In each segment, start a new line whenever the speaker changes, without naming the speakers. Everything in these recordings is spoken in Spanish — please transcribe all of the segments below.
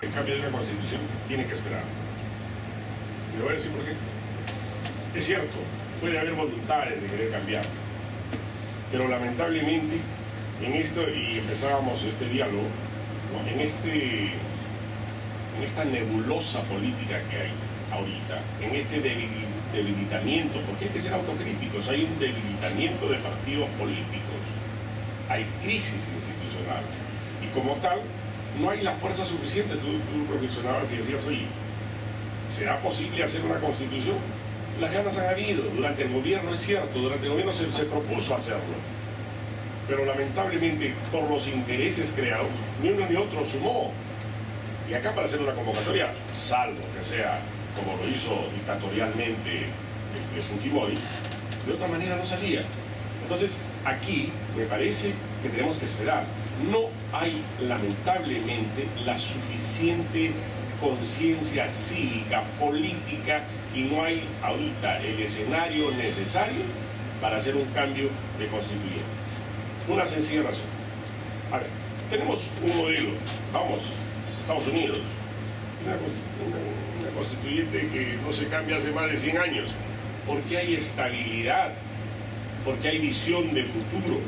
el cambio de una constitución tiene que esperar. Y le voy a decir por qué. Es cierto, puede haber voluntades de querer cambiar, pero lamentablemente en esto, y empezábamos este diálogo, ¿no? en esta nebulosa política que hay ahorita, en este debilitamiento, porque hay que ser autocríticos, hay un debilitamiento de partidos políticos, hay crisis institucional, y como tal, no hay la fuerza suficiente. Tú reflexionabas y decías, oye, ¿será posible hacer una constitución? Las ganas han habido, durante el gobierno, es cierto, durante el gobierno se propuso hacerlo, pero lamentablemente por los intereses creados, ni uno ni otro sumó. Y acá para hacer una convocatoria, salvo que sea como lo hizo dictatorialmente Fujimori, de otra manera no salía. Entonces aquí me parece que tenemos que esperar. No hay lamentablemente la suficiente conciencia cívica, política, y no hay ahorita el escenario necesario para hacer un cambio de constituyente. Una sencilla razón. A ver, tenemos un modelo, vamos, Estados Unidos, una constituyente que no se cambia hace más de 100 años, porque hay estabilidad, porque hay visión de futuro.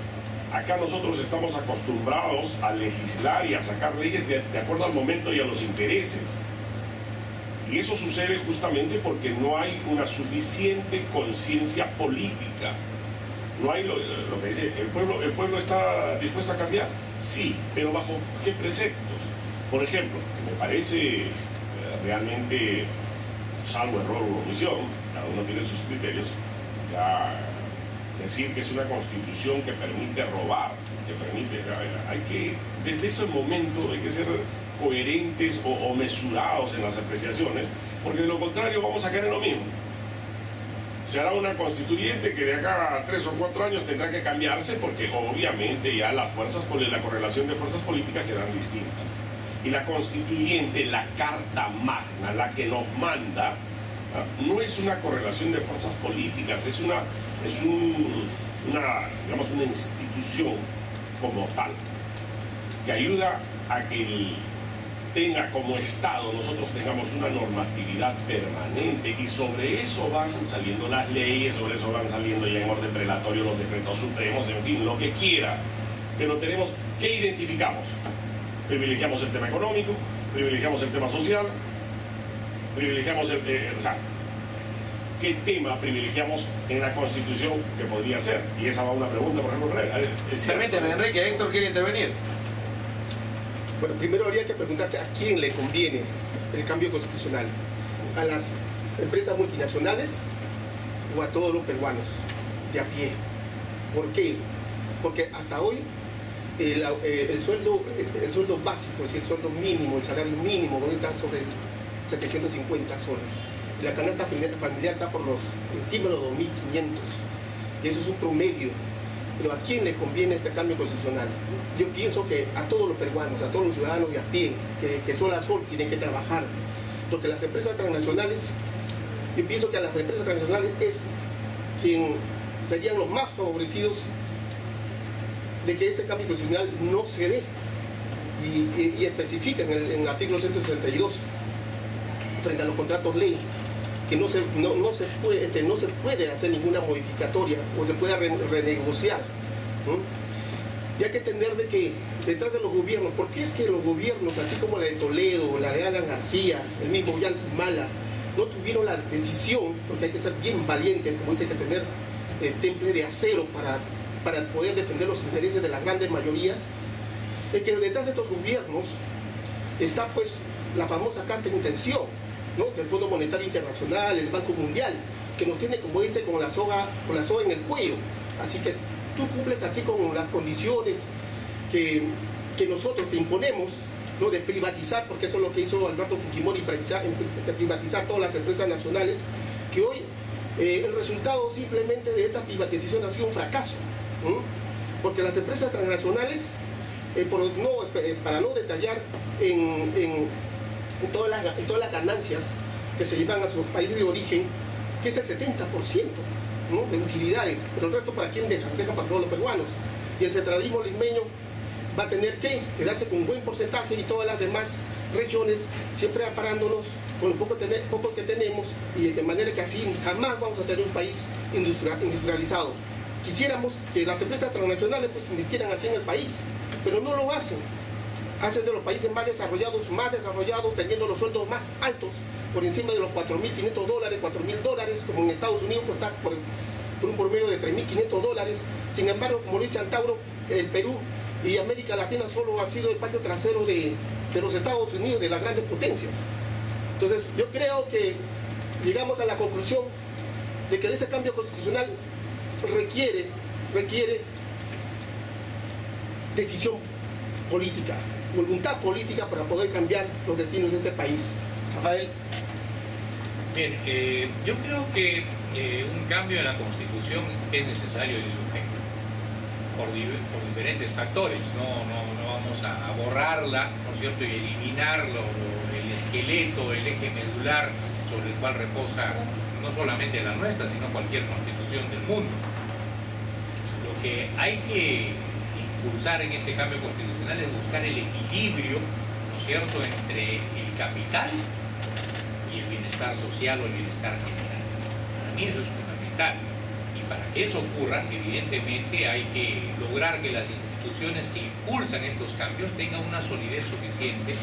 Acá nosotros estamos acostumbrados a legislar y a sacar leyes de acuerdo al momento y a los intereses. Y eso sucede justamente porque no hay una suficiente conciencia política. No hay lo que dice, ¿el pueblo está dispuesto a cambiar? Sí, pero ¿bajo qué preceptos? Por ejemplo, me parece realmente, salvo error u omisión, cada uno tiene sus criterios, ya decir que es una constitución que permite robar, que permite, hay que, desde ese momento hay que ser coherentes o mesurados en las apreciaciones, porque de lo contrario vamos a caer en lo mismo. Se hará una constituyente que de acá a 3 o 4 años tendrá que cambiarse, porque obviamente ya las fuerzas, la correlación de fuerzas políticas serán distintas. Y la constituyente, la carta magna, la que nos manda, no es una correlación de fuerzas políticas, es una institución como tal, que ayuda a que tenga como Estado, nosotros tengamos una normatividad permanente, y sobre eso van saliendo las leyes, sobre eso van saliendo ya en orden prelatorio los decretos supremos, en fin, lo que quiera. Pero tenemos, ¿qué identificamos? Privilegiamos el tema económico, privilegiamos el tema social, privilegiamos ¿qué tema privilegiamos en la Constitución que podría ser? Y esa va una pregunta, por ejemplo,
permíteme, Enrique, Héctor quiere intervenir.
Bueno, primero habría que preguntarse a quién le conviene el cambio constitucional. ¿A las empresas multinacionales o a todos los peruanos de a pie? ¿Por qué? Porque hasta hoy el sueldo básico, es decir, el sueldo mínimo, el salario mínimo, está sobre 750 soles. Y la canasta familiar está por encima de los 2.500. Y eso es un promedio. Pero ¿a quién le conviene este cambio constitucional? Yo pienso que a todos los peruanos, a todos los ciudadanos de a pie, que sol a sol tienen que trabajar. Porque las empresas transnacionales, yo pienso que a las empresas transnacionales es quien serían los más favorecidos de que este cambio constitucional no se dé. Y especifica en el artículo 162, frente a los contratos ley, que no se puede hacer ninguna modificatoria o se puede renegociar. Y hay que entender de que detrás de los gobiernos, ¿por qué es que los gobiernos, así como la de Toledo, la de Alan García, el mismo Humala, no tuvieron la decisión, porque hay que ser bien valientes, como dice, hay que tener temple de acero para poder defender los intereses de las grandes mayorías? Es que detrás de estos gobiernos está pues la famosa carta de intención, ¿no?, del Fondo Monetario Internacional, el Banco Mundial, que nos tiene, como dice, con la soga en el cuello. Así que tú cumples aquí con las condiciones que nosotros te imponemos, ¿no?, de privatizar, porque eso es lo que hizo Alberto Fujimori, de privatizar todas las empresas nacionales, que hoy el resultado simplemente de esta privatización ha sido un fracaso, porque las empresas transnacionales, para no detallar en todas las ganancias que se llevan a sus países de origen, que es el 70%, ¿no?, de utilidades, pero el resto ¿para quién dejan? Dejan para todos los peruanos. Y el centralismo limeño va a tener que quedarse con un buen porcentaje y todas las demás regiones siempre amparándonos con lo poco que tenemos, y de manera que así jamás vamos a tener un país industrializado. Quisiéramos que las empresas transnacionales pues invirtieran aquí en el país, pero no lo hacen. Hacen de los países más desarrollados, teniendo los sueldos más altos, por encima de los $4.500, $4.000, como en Estados Unidos pues está por un promedio de $3.500. Sin embargo, como lo dice Antauro, el Perú y América Latina solo ha sido el patio trasero de los Estados Unidos, de las grandes potencias. Entonces, yo creo que llegamos a la conclusión de que ese cambio constitucional requiere decisión política, voluntad política para poder cambiar los destinos de este país.
Rafael.
Bien, yo creo que un cambio en la Constitución es necesario y es urgente por diferentes factores. No vamos a borrarla, ¿no es cierto?, y eliminar el esqueleto, el eje medular sobre el cual reposa no solamente la nuestra, sino cualquier constitución del mundo. Lo que hay que impulsar en ese cambio constitucional es buscar el equilibrio, ¿no es cierto?, entre el capital y el bienestar social o el bienestar general. Para mí eso es fundamental. Y para que eso ocurra, evidentemente hay que lograr que las instituciones que impulsan estos cambios tengan una solidez suficiente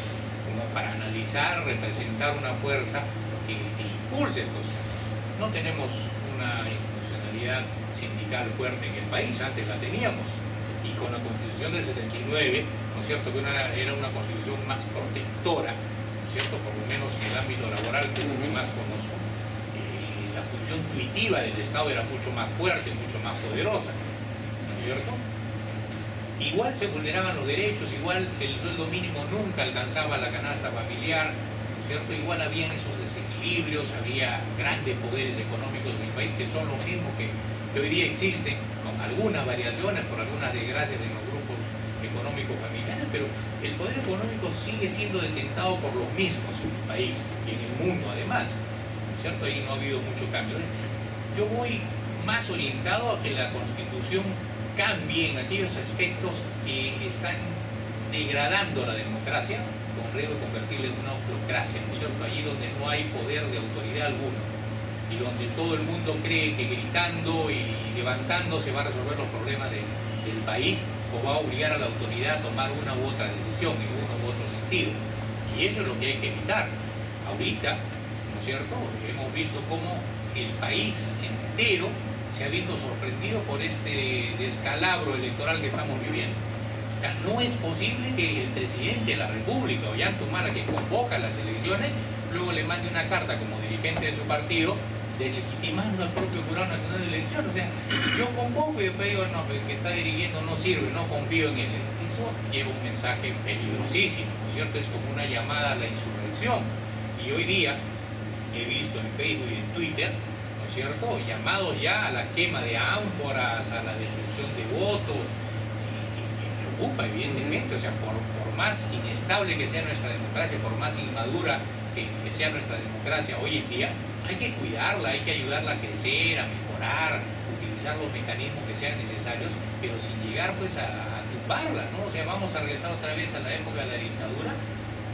como para analizar, representar una fuerza que impulse estos cambios. No tenemos una institucionalidad sindical fuerte en el país, antes la teníamos, y con la Constitución del 79, ¿no es cierto?, que era una Constitución más protectora, ¿no es cierto?, por lo menos en el ámbito laboral, que es lo que más conozco. La función tuitiva del Estado era mucho más fuerte, mucho más poderosa, ¿no es cierto? Igual se vulneraban los derechos, igual el sueldo mínimo nunca alcanzaba la canasta familiar, ¿no es cierto? Igual habían esos desequilibrios, había grandes poderes económicos en el país que son los mismos que hoy día existen, con algunas variaciones, por algunas desgracias en los grupos económicos familiares, pero el poder económico sigue siendo detentado por los mismos en el país y en el mundo además, ¿no es cierto? Ahí no ha habido mucho cambio. Yo voy más orientado a que la Constitución cambie en aquellos aspectos que están degradando la democracia con riesgo de convertirla en una autocracia, ¿no es cierto? Allí donde no hay poder de autoridad alguno y donde todo el mundo cree que gritando y levantando se va a resolver los problemas del país o va a obligar a la autoridad a tomar una u otra decisión en uno u otro sentido. Y eso es lo que hay que evitar. Ahorita, ¿no es cierto?, hemos visto cómo el país entero se ha visto sorprendido por este descalabro electoral que estamos viviendo. O sea, no es posible que el presidente de la República, Ollanta Humala, que convoca las elecciones, luego le mande una carta como dirigente de su partido deslegitimando al propio Jurado Nacional de Elecciones. O sea, yo convoco y después digo, no, pues el que está dirigiendo no sirve, no confío en él. Eso lleva un mensaje peligrosísimo, ¿no es cierto? Es como una llamada a la insurrección. Y hoy día he visto en Facebook y en Twitter, ¿no es cierto?, llamados ya a la quema de ánforas, a la destrucción de votos, que preocupa evidentemente. O sea, por más inestable que sea nuestra democracia, por más inmadura que sea nuestra democracia hoy en día, hay que cuidarla, hay que ayudarla a crecer, a mejorar, utilizar los mecanismos que sean necesarios, pero sin llegar pues a tumbarla, ¿no? O sea, vamos a regresar otra vez a la época de la dictadura,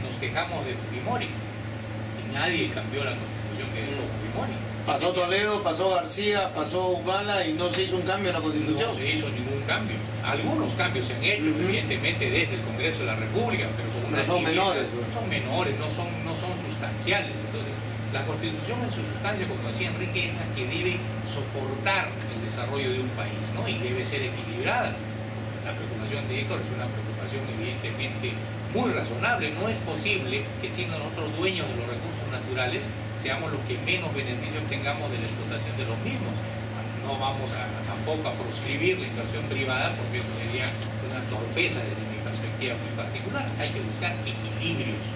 nos quejamos de Fujimori y nadie cambió la constitución que dijo Fujimori.
Pasó Toledo, pasó García, pasó Humala y no se hizo un cambio en la Constitución.
No se hizo ningún cambio. Algunos cambios se han hecho, evidentemente, desde el Congreso de la República, pero con unas
son menores.
Son menores, no son sustanciales. Entonces, la Constitución en su sustancia, como decía Enrique, es la que debe soportar el desarrollo de un país, ¿no? Y debe ser equilibrada. La preocupación de Héctor es una preocupación evidentemente muy razonable. No es posible que siendo nosotros dueños de los recursos naturales seamos los que menos beneficios tengamos de la explotación de los mismos. No vamos tampoco a proscribir la inversión privada porque eso sería una torpeza desde mi perspectiva muy particular. Hay que buscar equilibrios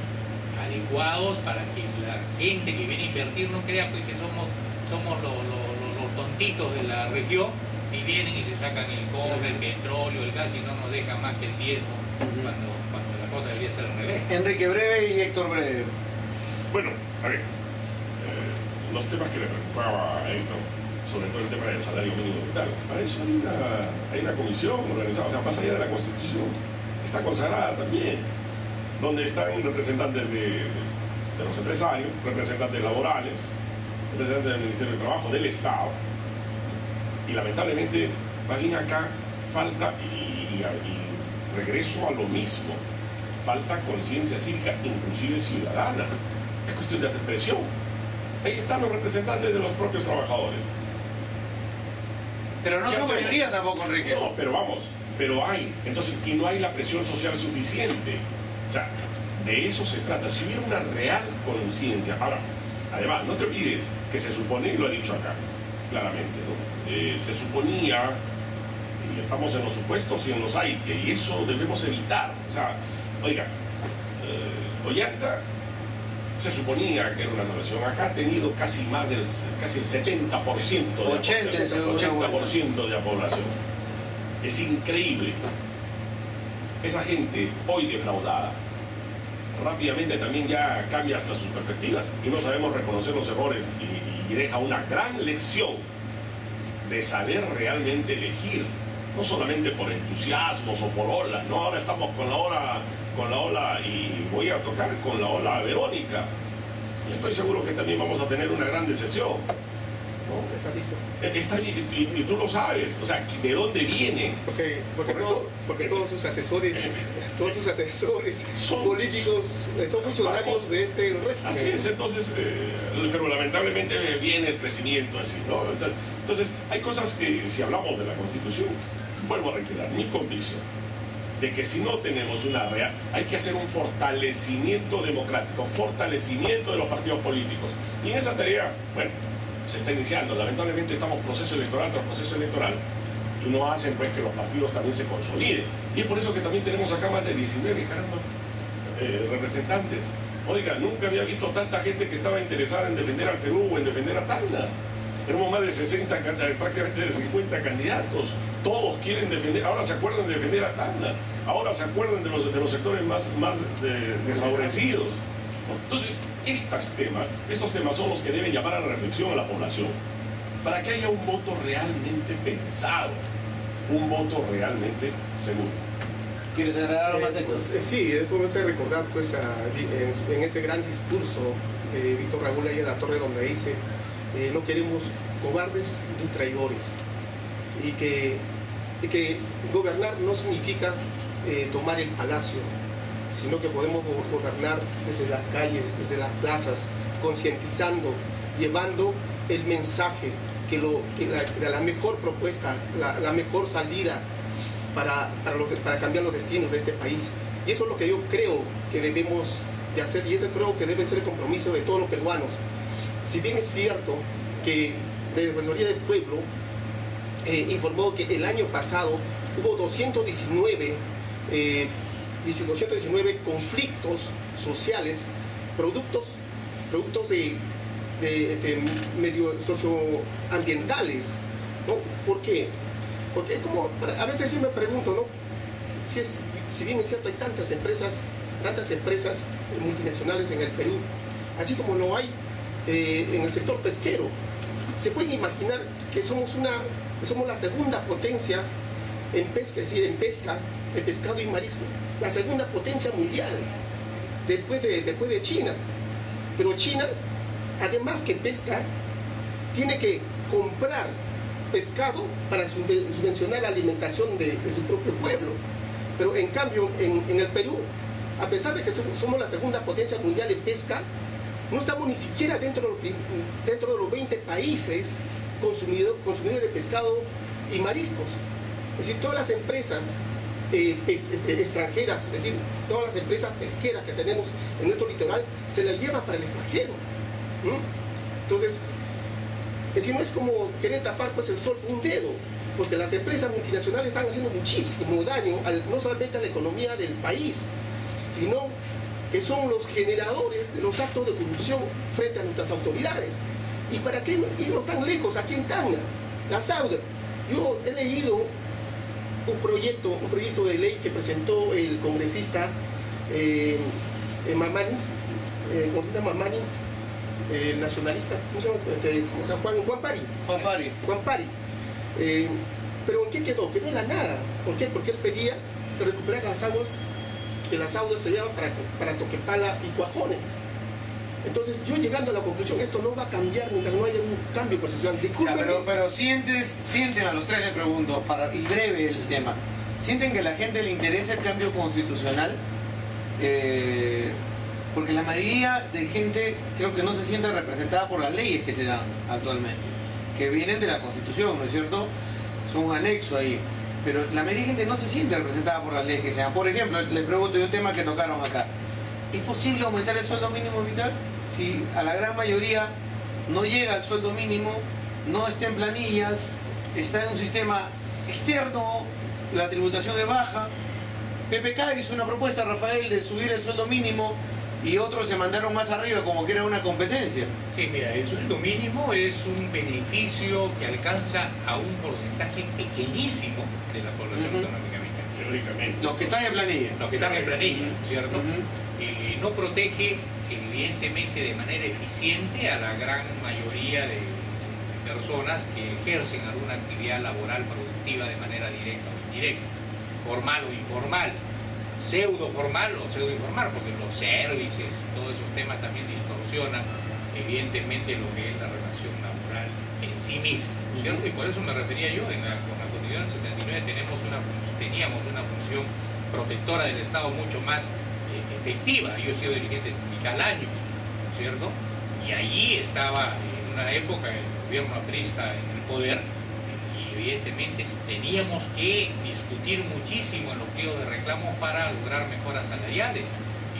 adecuados para que la gente que viene a invertir no crea pues, que somos los tontitos de la región y vienen y se sacan el cobre, el petróleo, el gas y no nos dejan más que el diezmo cuando la cosa debería ser al revés.
Enrique breve y Héctor breve.
Bueno, a ver, los temas que le preocupaba a Héctor, sobre todo el tema del salario mínimo vital, para eso hay una comisión organizada, o sea, más allá de la Constitución, está consagrada también, donde están representantes de los empresarios, representantes laborales, representantes del Ministerio de Trabajo, del Estado, y lamentablemente, más bien acá falta, y regreso a lo mismo, falta conciencia cívica, inclusive ciudadana. Es cuestión de hacer presión. Ahí están los representantes de los propios trabajadores.
Pero no
¿Qué
son
hacemos?
mayoría tampoco, Enrique.
No, pero vamos, pero hay. Entonces, y no hay la presión social suficiente. O sea, de eso se trata. Si hubiera una real conciencia. Ahora, además, no te olvides que se supone, y lo he dicho acá, claramente, ¿no? Se suponía, y estamos en los supuestos y en los hay, y eso debemos evitar. O sea, oiga, Ollanta se suponía que era una salvación. Acá ha tenido casi el 70% de 80% de la población. Es increíble. Esa gente hoy defraudada rápidamente también ya cambia hasta sus perspectivas y no sabemos reconocer los errores y deja una gran lección de saber realmente elegir, no solamente por entusiasmos o por olas, no, ahora estamos con la ola y voy a tocar con la ola Verónica y estoy seguro que también vamos a tener una gran decepción, ¿no?
Está listo.
Y tú lo sabes, o sea, ¿de dónde viene?
Porque todos sus asesores
Son-
políticos son funcionarios de este régimen.
Así es, entonces, pero lamentablemente viene el crecimiento así, ¿no? Entonces, hay cosas que, si hablamos de la Constitución, vuelvo a reiterar mi convicción de que si no tenemos una real, hay que hacer un fortalecimiento democrático, fortalecimiento de los partidos políticos. Y en esa tarea, bueno, se está iniciando. Lamentablemente estamos proceso electoral tras proceso electoral y no hacen pues que los partidos también se consoliden. Y es por eso que también tenemos acá más de 19, caramba, representantes. Oiga, nunca había visto tanta gente que estaba interesada en defender al Perú o en defender a Tacna. Tenemos más de 60, prácticamente de 50 candidatos. Todos quieren defender, ahora se acuerdan de defender a Tacna, ahora se acuerdan de los sectores más desfavorecidos. Entonces, estos temas son los que deben llamar a la reflexión a la población para que haya un voto realmente pensado, un voto realmente seguro.
¿Quieres agregar algo más, Héctor?
Sí, esto me hace recordar pues, en ese gran discurso de Víctor Raúl ahí en la Torre donde dice no queremos cobardes ni traidores y que gobernar no significa tomar el palacio, sino que podemos gobernar desde las calles, desde las plazas, concientizando, llevando el mensaje la mejor propuesta, la mejor salida para cambiar los destinos de este país. Y eso es lo que yo creo que debemos de hacer y ese creo que debe ser el compromiso de todos los peruanos. Si bien es cierto que la Defensoría del Pueblo informó que el año pasado hubo 219 conflictos sociales, productos de medio socioambientales, ¿no? ¿Por qué? Porque es como, a veces yo me pregunto, ¿no? Si bien es cierto hay tantas empresas multinacionales en el Perú, así como lo hay en el sector pesquero, se pueden imaginar que somos la segunda potencia en pesca, es decir, en pescado y marisco, la segunda potencia mundial después de China. Pero China, además que pesca, tiene que comprar pescado para subvencionar la alimentación de su propio pueblo. Pero en cambio, en el Perú, a pesar de que somos la segunda potencia mundial en pesca, no estamos ni siquiera dentro de los 20 países consumidores de pescado y mariscos. Es decir, todas las empresas extranjeras, es decir, todas las empresas pesqueras que tenemos en nuestro litoral, se las llevan para el extranjero. Entonces, es decir, no es como querer tapar pues, el sol con un dedo, porque las empresas multinacionales están haciendo muchísimo daño, no solamente a la economía del país, sino que son los generadores de los actos de corrupción frente a nuestras autoridades. ¿Y para qué irnos tan lejos? Aquí en Tacna, la Sauder. Yo he leído un proyecto de ley que presentó el congresista Mamani, el nacionalista, ¿cómo se llama? Juan Pari. Pero ¿en qué quedó? Quedó en la nada. ¿Por qué? Porque él pedía recuperar las aguas que las aguas se llevan para Toquepala y Cuajone. Entonces, yo llegando a la conclusión, esto no va a cambiar mientras no haya un cambio constitucional. Discúlpenme.
Pero sienten a los tres, le pregunto, y breve el tema, ¿sienten que a la gente le interesa el cambio constitucional? Porque la mayoría de gente creo que no se siente representada por las leyes que se dan actualmente, que vienen de la Constitución, ¿no es cierto? Son un anexo ahí. Pero la mayoría de gente no se siente representada por las leyes que se dan. Por ejemplo, les pregunto de un tema que tocaron acá. ¿Es posible aumentar el sueldo mínimo vital si a la gran mayoría no llega al sueldo mínimo, no está en planillas, está en un sistema externo, la tributación es baja? PPK hizo una propuesta, Rafael, de subir el sueldo mínimo y otros se mandaron más arriba como que era una competencia.
Sí, mira, el sueldo mínimo es un beneficio que alcanza a un porcentaje pequeñísimo de la población económicamente.
Teóricamente.
Los que están en planilla.
Los que están en planilla, ¿cierto? No protege, evidentemente, de manera eficiente a la gran mayoría de personas que ejercen alguna actividad laboral productiva de manera directa o indirecta, formal o informal, pseudo formal o pseudo informal, porque los servicios y todos esos temas también distorsionan evidentemente lo que es la relación laboral en sí misma, ¿cierto? Y por eso me refería yo, con la Constitución del 79 teníamos una función protectora del Estado mucho más efectiva. Yo he sido dirigente sindical años, ¿no es cierto? Y allí estaba en una época el gobierno aprista en el poder, y evidentemente teníamos que discutir muchísimo en los pliegos de reclamos para lograr mejoras salariales,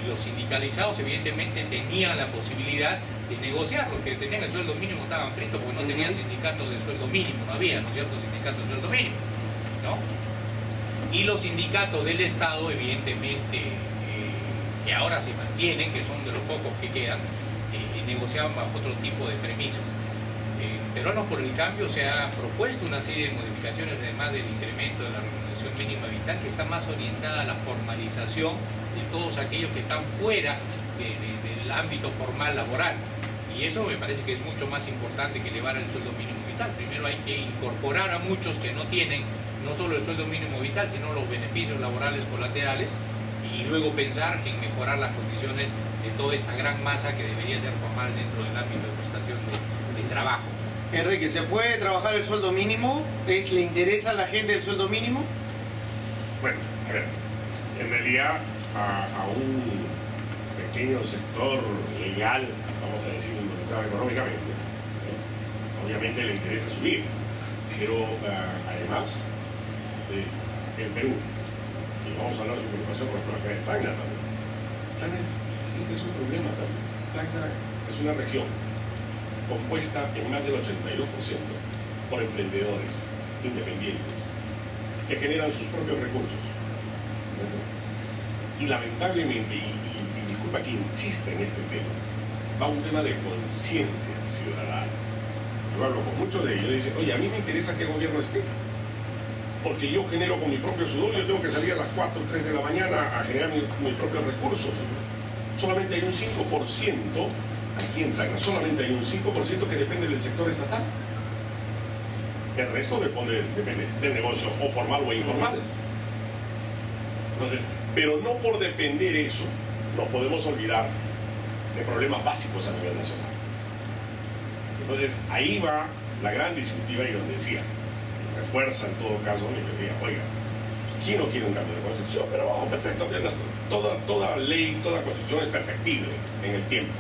y los sindicalizados evidentemente tenían la posibilidad de negociar. Los que tenían el sueldo mínimo estaban fritos porque no tenían sindicatos de sueldo mínimo, no había, ¿no es cierto?, sindicatos de sueldo mínimo, ¿no? Y los sindicatos del Estado evidentemente que ahora se mantienen, que son de los pocos que quedan, negociaban bajo otro tipo de premisas. Peruanos por el Cambio se ha propuesto una serie de modificaciones, además del incremento de la remuneración mínima vital, que está más orientada a la formalización de todos aquellos que están fuera del ámbito formal laboral. Y eso me parece que es mucho más importante que elevar el sueldo mínimo vital. Primero hay que incorporar a muchos que no tienen no solo el sueldo mínimo vital, sino los beneficios laborales colaterales, y luego pensar en mejorar las condiciones de toda esta gran masa que debería ser formal dentro del ámbito de prestación de trabajo.
Enrique, ¿se puede trabajar el sueldo mínimo? ¿Le interesa a la gente el sueldo mínimo?
Bueno, a ver, en realidad a un pequeño sector legal, vamos a decir, involucrado económicamente, obviamente le interesa subir, pero además en Perú, y vamos a hablar de su preocupación por ejemplo acá en Tacna también. Tacna este es un problema también. Tacna es una región compuesta en más del 82% por emprendedores independientes que generan sus propios recursos. Y lamentablemente, y disculpa que insista en este tema, va un tema de conciencia ciudadana. Yo hablo con muchos de ellos y dicen, oye, a mí me interesa qué gobierno esté, porque yo genero con mi propio sudor, yo tengo que salir a las 4 o 3 de la mañana a generar mis propios recursos. Solamente hay un 5%, aquí en Tacna, solamente hay un 5% que depende del sector estatal. El resto depende del negocio o formal o informal. Entonces, pero no por depender eso, nos podemos olvidar de problemas básicos a nivel nacional. Entonces, ahí va la gran disyuntiva y donde decía, refuerza en todo caso mi teoría, oiga, ¿quién no quiere un cambio de constitución? Pero vamos, perfecto, toda ley, toda constitución es perfectible en el tiempo,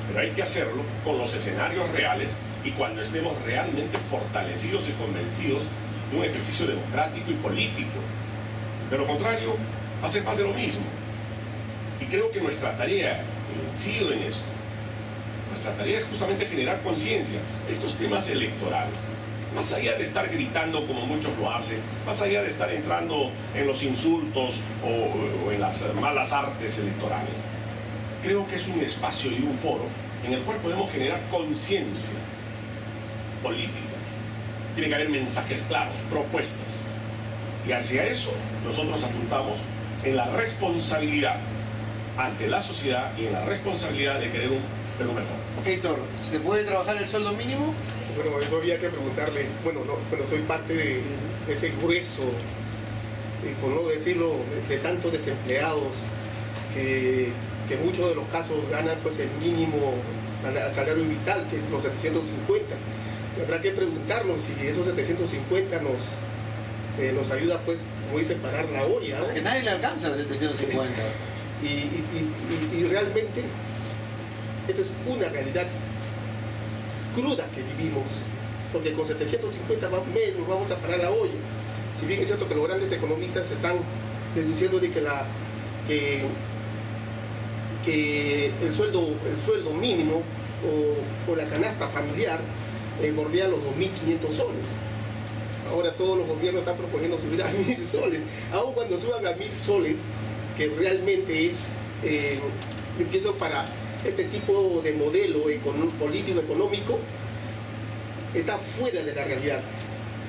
pero hay que hacerlo con los escenarios reales y cuando estemos realmente fortalecidos y convencidos de un ejercicio democrático y político. De lo contrario, va a ser más de lo mismo. Y creo que nuestra tarea, incido en esto, nuestra tarea es justamente generar conciencia. Estos temas electorales, más allá de estar gritando como muchos lo hacen, más allá de estar entrando en los insultos o en las malas artes electorales, creo que es un espacio y un foro en el cual podemos generar conciencia política. Tiene que haber mensajes claros, propuestas. Y hacia eso nosotros apuntamos en la responsabilidad ante la sociedad y en la responsabilidad de querer un Perú mejor.
Héctor, ¿se puede trabajar el sueldo mínimo?
Bueno, eso había que preguntarle. Bueno, soy parte de ese grueso por no decirlo, de tantos desempleados que en muchos de los casos ganan pues el mínimo salario vital, que es los 750. Y habrá que preguntarnos si esos 750 nos ayuda, pues, como dice, parar la olla, ¿no?
Que nadie le alcanza los 750.
Y realmente esta es una realidad cruda que vivimos, porque con 750 más o menos vamos a parar la olla. Si bien es cierto que los grandes economistas están deduciendo de que el sueldo mínimo o la canasta familiar bordea los 2.500 soles. Ahora todos los gobiernos están proponiendo subir a 1.000 soles. Aun cuando suban a 1.000 soles, que realmente es, yo pienso, para este tipo de modelo político económico, está fuera de la realidad.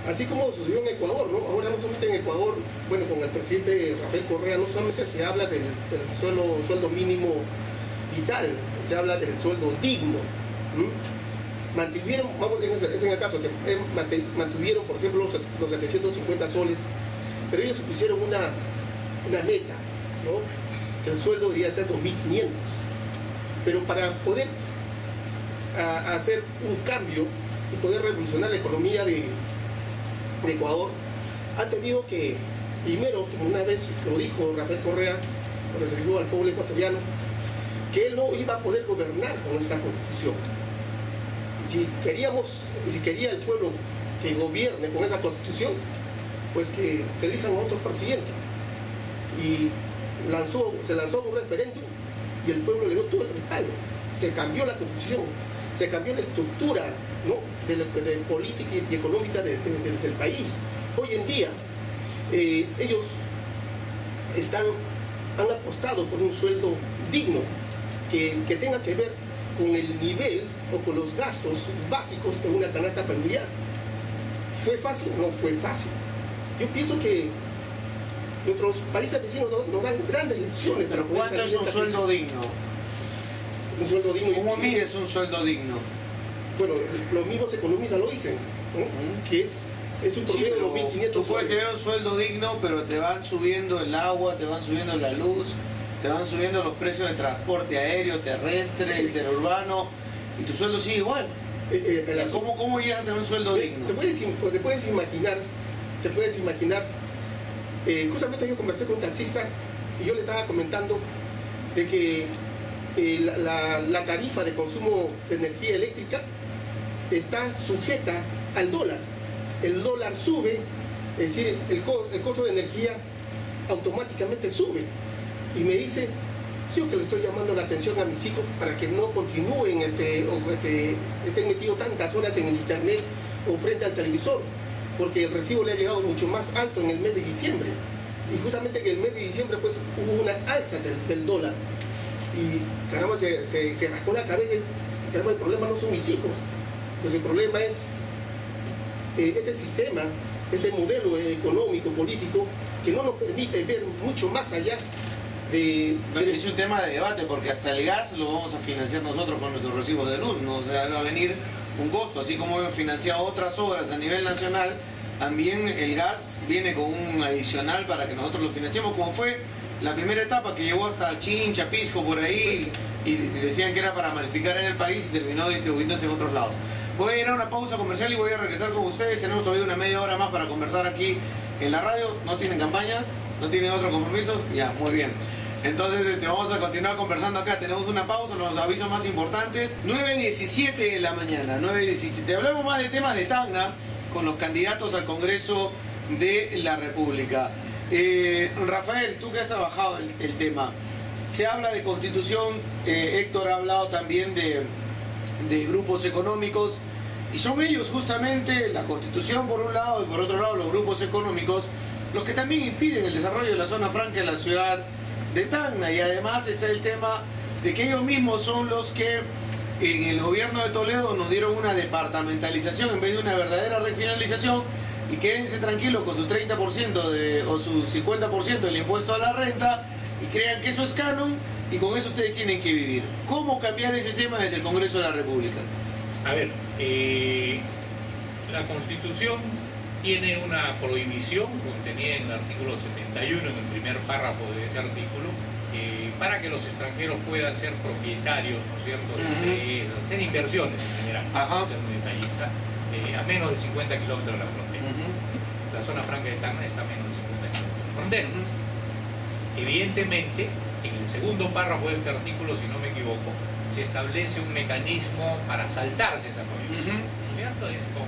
Así como sucedió en Ecuador, ¿no? Ahora no solamente en Ecuador, bueno, con el presidente Rafael Correa, no solamente se habla del sueldo mínimo vital, se habla del sueldo digno. Mantuvieron, vamos, es en el caso que mantuvieron, por ejemplo, los 750 soles, pero ellos pusieron una meta, ¿no? Que el sueldo debería ser 2.500. Pero para poder hacer un cambio y poder revolucionar la economía de Ecuador, han tenido que, primero, como una vez lo dijo Rafael Correa, cuando se dirigió al pueblo ecuatoriano, que él no iba a poder gobernar con esta constitución. Si quería el pueblo que gobierne con esa constitución, pues que se elijan a otro presidente. Y se lanzó un referéndum y el pueblo le dio todo el respaldo. Se cambió la constitución, se cambió la estructura, ¿no?, de política y económica del país. Hoy en día ellos han apostado por un sueldo digno que tenga que ver con el nivel o con los gastos básicos de una canasta familiar. ¿Fue fácil? No fue fácil. Yo pienso que nuestros países vecinos nos dan grandes lecciones.
¿Pero cuánto es un sueldo digno?
Un sueldo digno.
¿Cómo mides un sueldo digno?
Bueno, los mismos economistas lo dicen, ¿no? Que es un promedio de los 1.500
Tú puedes
soles.
tener un sueldo digno, pero te van subiendo el agua, te van subiendo la luz, te van subiendo los precios de transporte aéreo, terrestre, interurbano, y tu sueldo sigue igual. O sea, ¿cómo llegas a tener un sueldo digno?
Te puedes imaginar, justamente yo conversé con un taxista y yo le estaba comentando de que la tarifa de consumo de energía eléctrica está sujeta al dólar. El dólar sube, es decir, el costo de energía automáticamente sube. Y me dice, yo que le estoy llamando la atención a mis hijos para que no continúen estén metidos tantas horas en el internet o frente al televisor, porque el recibo le ha llegado mucho más alto en el mes de diciembre. Y justamente en el mes de diciembre pues hubo una alza del dólar. Y caramba, se rascó la cabeza y caramba, el problema no son mis hijos. Pues el problema es este sistema, este modelo económico, político, que no nos permite ver mucho más allá
es un tema de debate, porque hasta el gas lo vamos a financiar nosotros con nuestros recibos de luz, ¿no? O sea, va a venir un costo, así como hemos financiado otras obras a nivel nacional, también el gas viene con un adicional para que nosotros lo financiemos, como fue la primera etapa que llegó hasta Chincha, Pisco, por ahí, y decían que era para masificar en el país y terminó distribuyéndose en otros lados. Voy a ir a una pausa comercial y voy a regresar con ustedes. Tenemos todavía una media hora más para conversar aquí en la radio. ¿No tienen campaña? ¿No tienen otros compromisos? Ya, muy bien. Entonces vamos a continuar conversando acá. Tenemos una pausa, los avisos más importantes. 9:17 de la mañana, 9:17. Hablamos más de temas de Tacna con los candidatos al Congreso de la República. Rafael, tú que has trabajado el tema, se habla de constitución, Héctor ha hablado también de grupos económicos, y son ellos justamente, la constitución por un lado y por otro lado los grupos económicos, los que también impiden el desarrollo de la zona franca en la ciudad de Tacna. Y además está el tema de que ellos mismos son los que en el gobierno de Toledo nos dieron una departamentalización en vez de una verdadera regionalización, y quédense tranquilos con su 30% o su 50% del impuesto a la renta y crean que eso es canon, y con eso ustedes tienen que vivir. ¿Cómo cambiar ese tema desde el Congreso de la República?
A ver, la Constitución tiene una prohibición contenida en el artículo 71, en el primer párrafo de ese artículo, para que los extranjeros puedan ser propietarios, ¿no es cierto?, de hacer inversiones en general, ser muy detallista, a menos de 50 kilómetros de la frontera. La zona franca de Tacna está a menos de 50 kilómetros de la frontera. Evidentemente, en el segundo párrafo de este artículo, si no me equivoco, se establece un mecanismo para saltarse esa prohibición, ¿no es cierto? Es con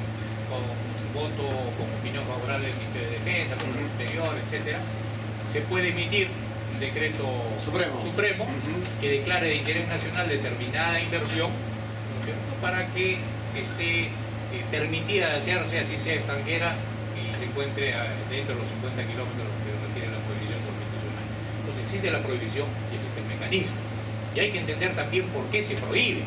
voto, con opinión favorable del Ministerio de Defensa, con el Exterior, etcétera, se puede emitir un decreto supremo que declare de interés nacional determinada inversión, ¿no es cierto?, para que esté permitida de hacerse, así sea extranjera, y se encuentre dentro de los 50 kilómetros que requiere la prohibición constitucional. Entonces existe la prohibición y existe el mecanismo. Y hay que entender también por qué se prohíbe.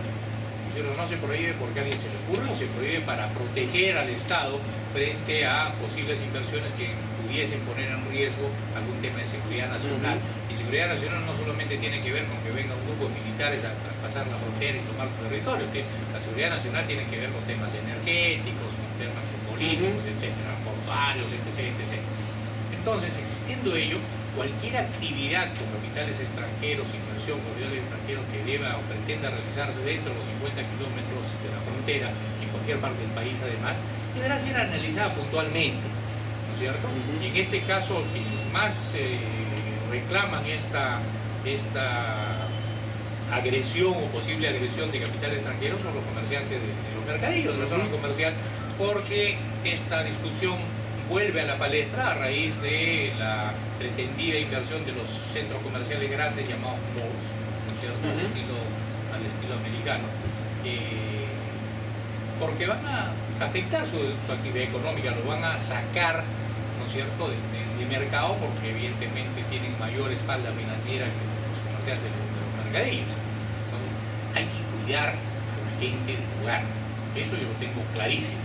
No se prohíbe porque a alguien se le ocurre, o se prohíbe para proteger al Estado frente a posibles inversiones que pudiesen poner en riesgo algún tema de seguridad nacional. Y seguridad nacional no solamente tiene que ver con que venga un grupo de militares a traspasar la frontera y tomar territorio, que la seguridad nacional tiene que ver con temas energéticos, con temas políticos, etcétera, portuarios, etc. Entonces, existiendo ello, cualquier actividad con capitales extranjeros, inversión con capitales extranjeros que deba o pretenda realizarse dentro de los 50 kilómetros de la frontera, en cualquier parte del país además, deberá ser analizada puntualmente, ¿no es cierto? Y en este caso, quienes más reclaman esta agresión o posible agresión de capitales extranjeros son los comerciantes de los mercadillos, de la zona comercial, porque esta discusión vuelve a la palestra a raíz de la pretendida inversión de los centros comerciales grandes llamados malls, ¿no es cierto?, al estilo americano, porque van a afectar su actividad económica, lo van a sacar, ¿no es cierto?, de mercado, porque evidentemente tienen mayor espalda financiera que los comerciantes de los mercadillos. Entonces hay que cuidar a la gente del lugar, eso yo lo tengo clarísimo.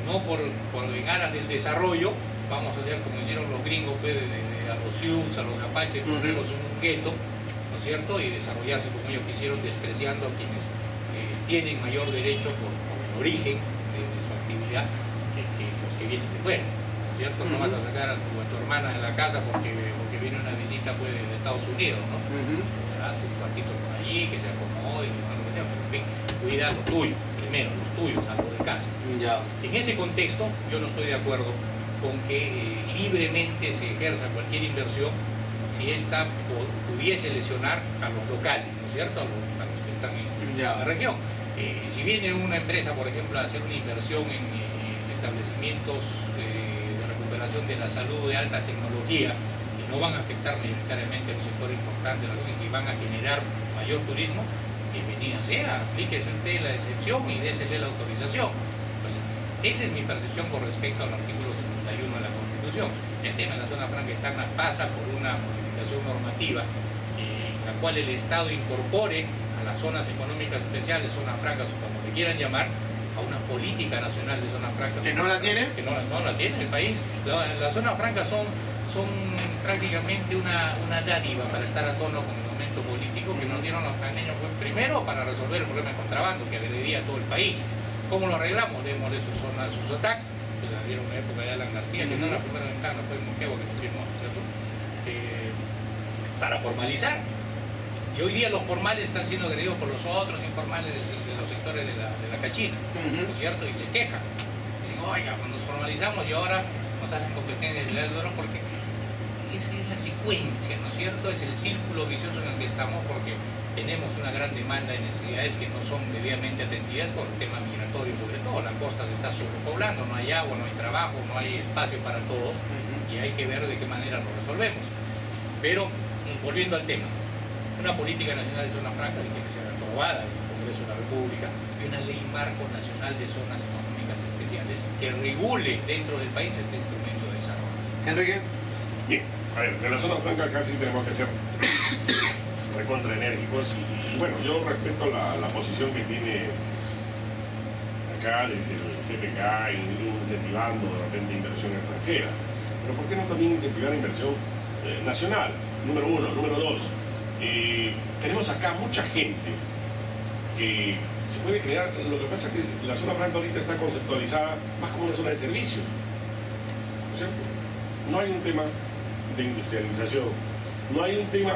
No por en aras del desarrollo vamos a hacer como hicieron los gringos, pues, a los Sioux, a los Apaches, ponerlos en un gueto, ¿no es cierto?, y desarrollarse como ellos quisieron, despreciando a quienes tienen mayor derecho por el origen de su actividad que los que vienen de fuera, ¿no es cierto? No vas a sacar a tu hermana de la casa porque viene una visita, pues, de Estados Unidos, ¿no? Haz un cuartito por allí, que se acomode, lo que sea, pero en fin, cuida lo tuyo. Primero, los tuyos, algo de casa. En ese contexto, yo no estoy de acuerdo con que libremente se ejerza cualquier inversión si ésta pudiese lesionar a los locales, ¿no es cierto?, a los que están en la región. Si viene una empresa, por ejemplo, a hacer una inversión en establecimientos de recuperación de la salud de alta tecnología, que no van a afectar mayoritariamente a un sector importante de la región y van a generar mayor turismo, bienvenida sea, aplíquese usted la excepción y désele la autorización. Pues, esa es mi percepción con respecto al artículo 71 de la Constitución. El tema de la zona franca de Tacna pasa por una modificación normativa en la cual el Estado incorpore a las zonas económicas especiales, zonas francas o como le quieran llamar, a una política nacional de zonas francas.
¿Que no la tiene?
Que no la tiene el país. Las zonas francas son prácticamente una dádiva para estar a tono con el momento político que nos dieron los panameños, fue primero para resolver el problema de contrabando que agredía a todo el país. ¿Cómo lo arreglamos? Démosle sus ataques, que la dieron en la época de Alan García, que no la primera ventana, fue en Moquegua que se firmó, ¿cierto? Para formalizar. Y hoy día los formales están siendo agredidos por los otros informales de los sectores de la Cachina, ¿no es cierto? Y se quejan. Dicen, oiga, pues nos formalizamos y ahora nos hacen competencia en el oro, porque esa es la secuencia, ¿no es cierto? Es el círculo vicioso en el que estamos, porque tenemos una gran demanda de necesidades que no son debidamente atendidas por el tema migratorio, sobre todo. La costa se está sobrepoblando, no hay agua, no hay trabajo, no hay espacio para todos, y hay que ver de qué manera lo resolvemos. Pero, volviendo al tema, una política nacional de zonas francas tiene que ser aprobada en el Congreso de la República y una ley marco nacional de zonas económicas especiales que regule dentro del país este instrumento de desarrollo.
Enrique.
Bien, a ver, en la zona franca casi tenemos que ser recontra enérgicos y bueno, yo respeto la posición que tiene acá desde el PPK incentivando de repente inversión extranjera, pero ¿por qué no también incentivar inversión nacional? Número uno. Número dos, tenemos acá mucha gente que se puede generar. Lo que pasa es que la zona franca ahorita está conceptualizada más como una zona de servicios. ¿no es cierto? No hay un tema de industrialización, no hay un tema,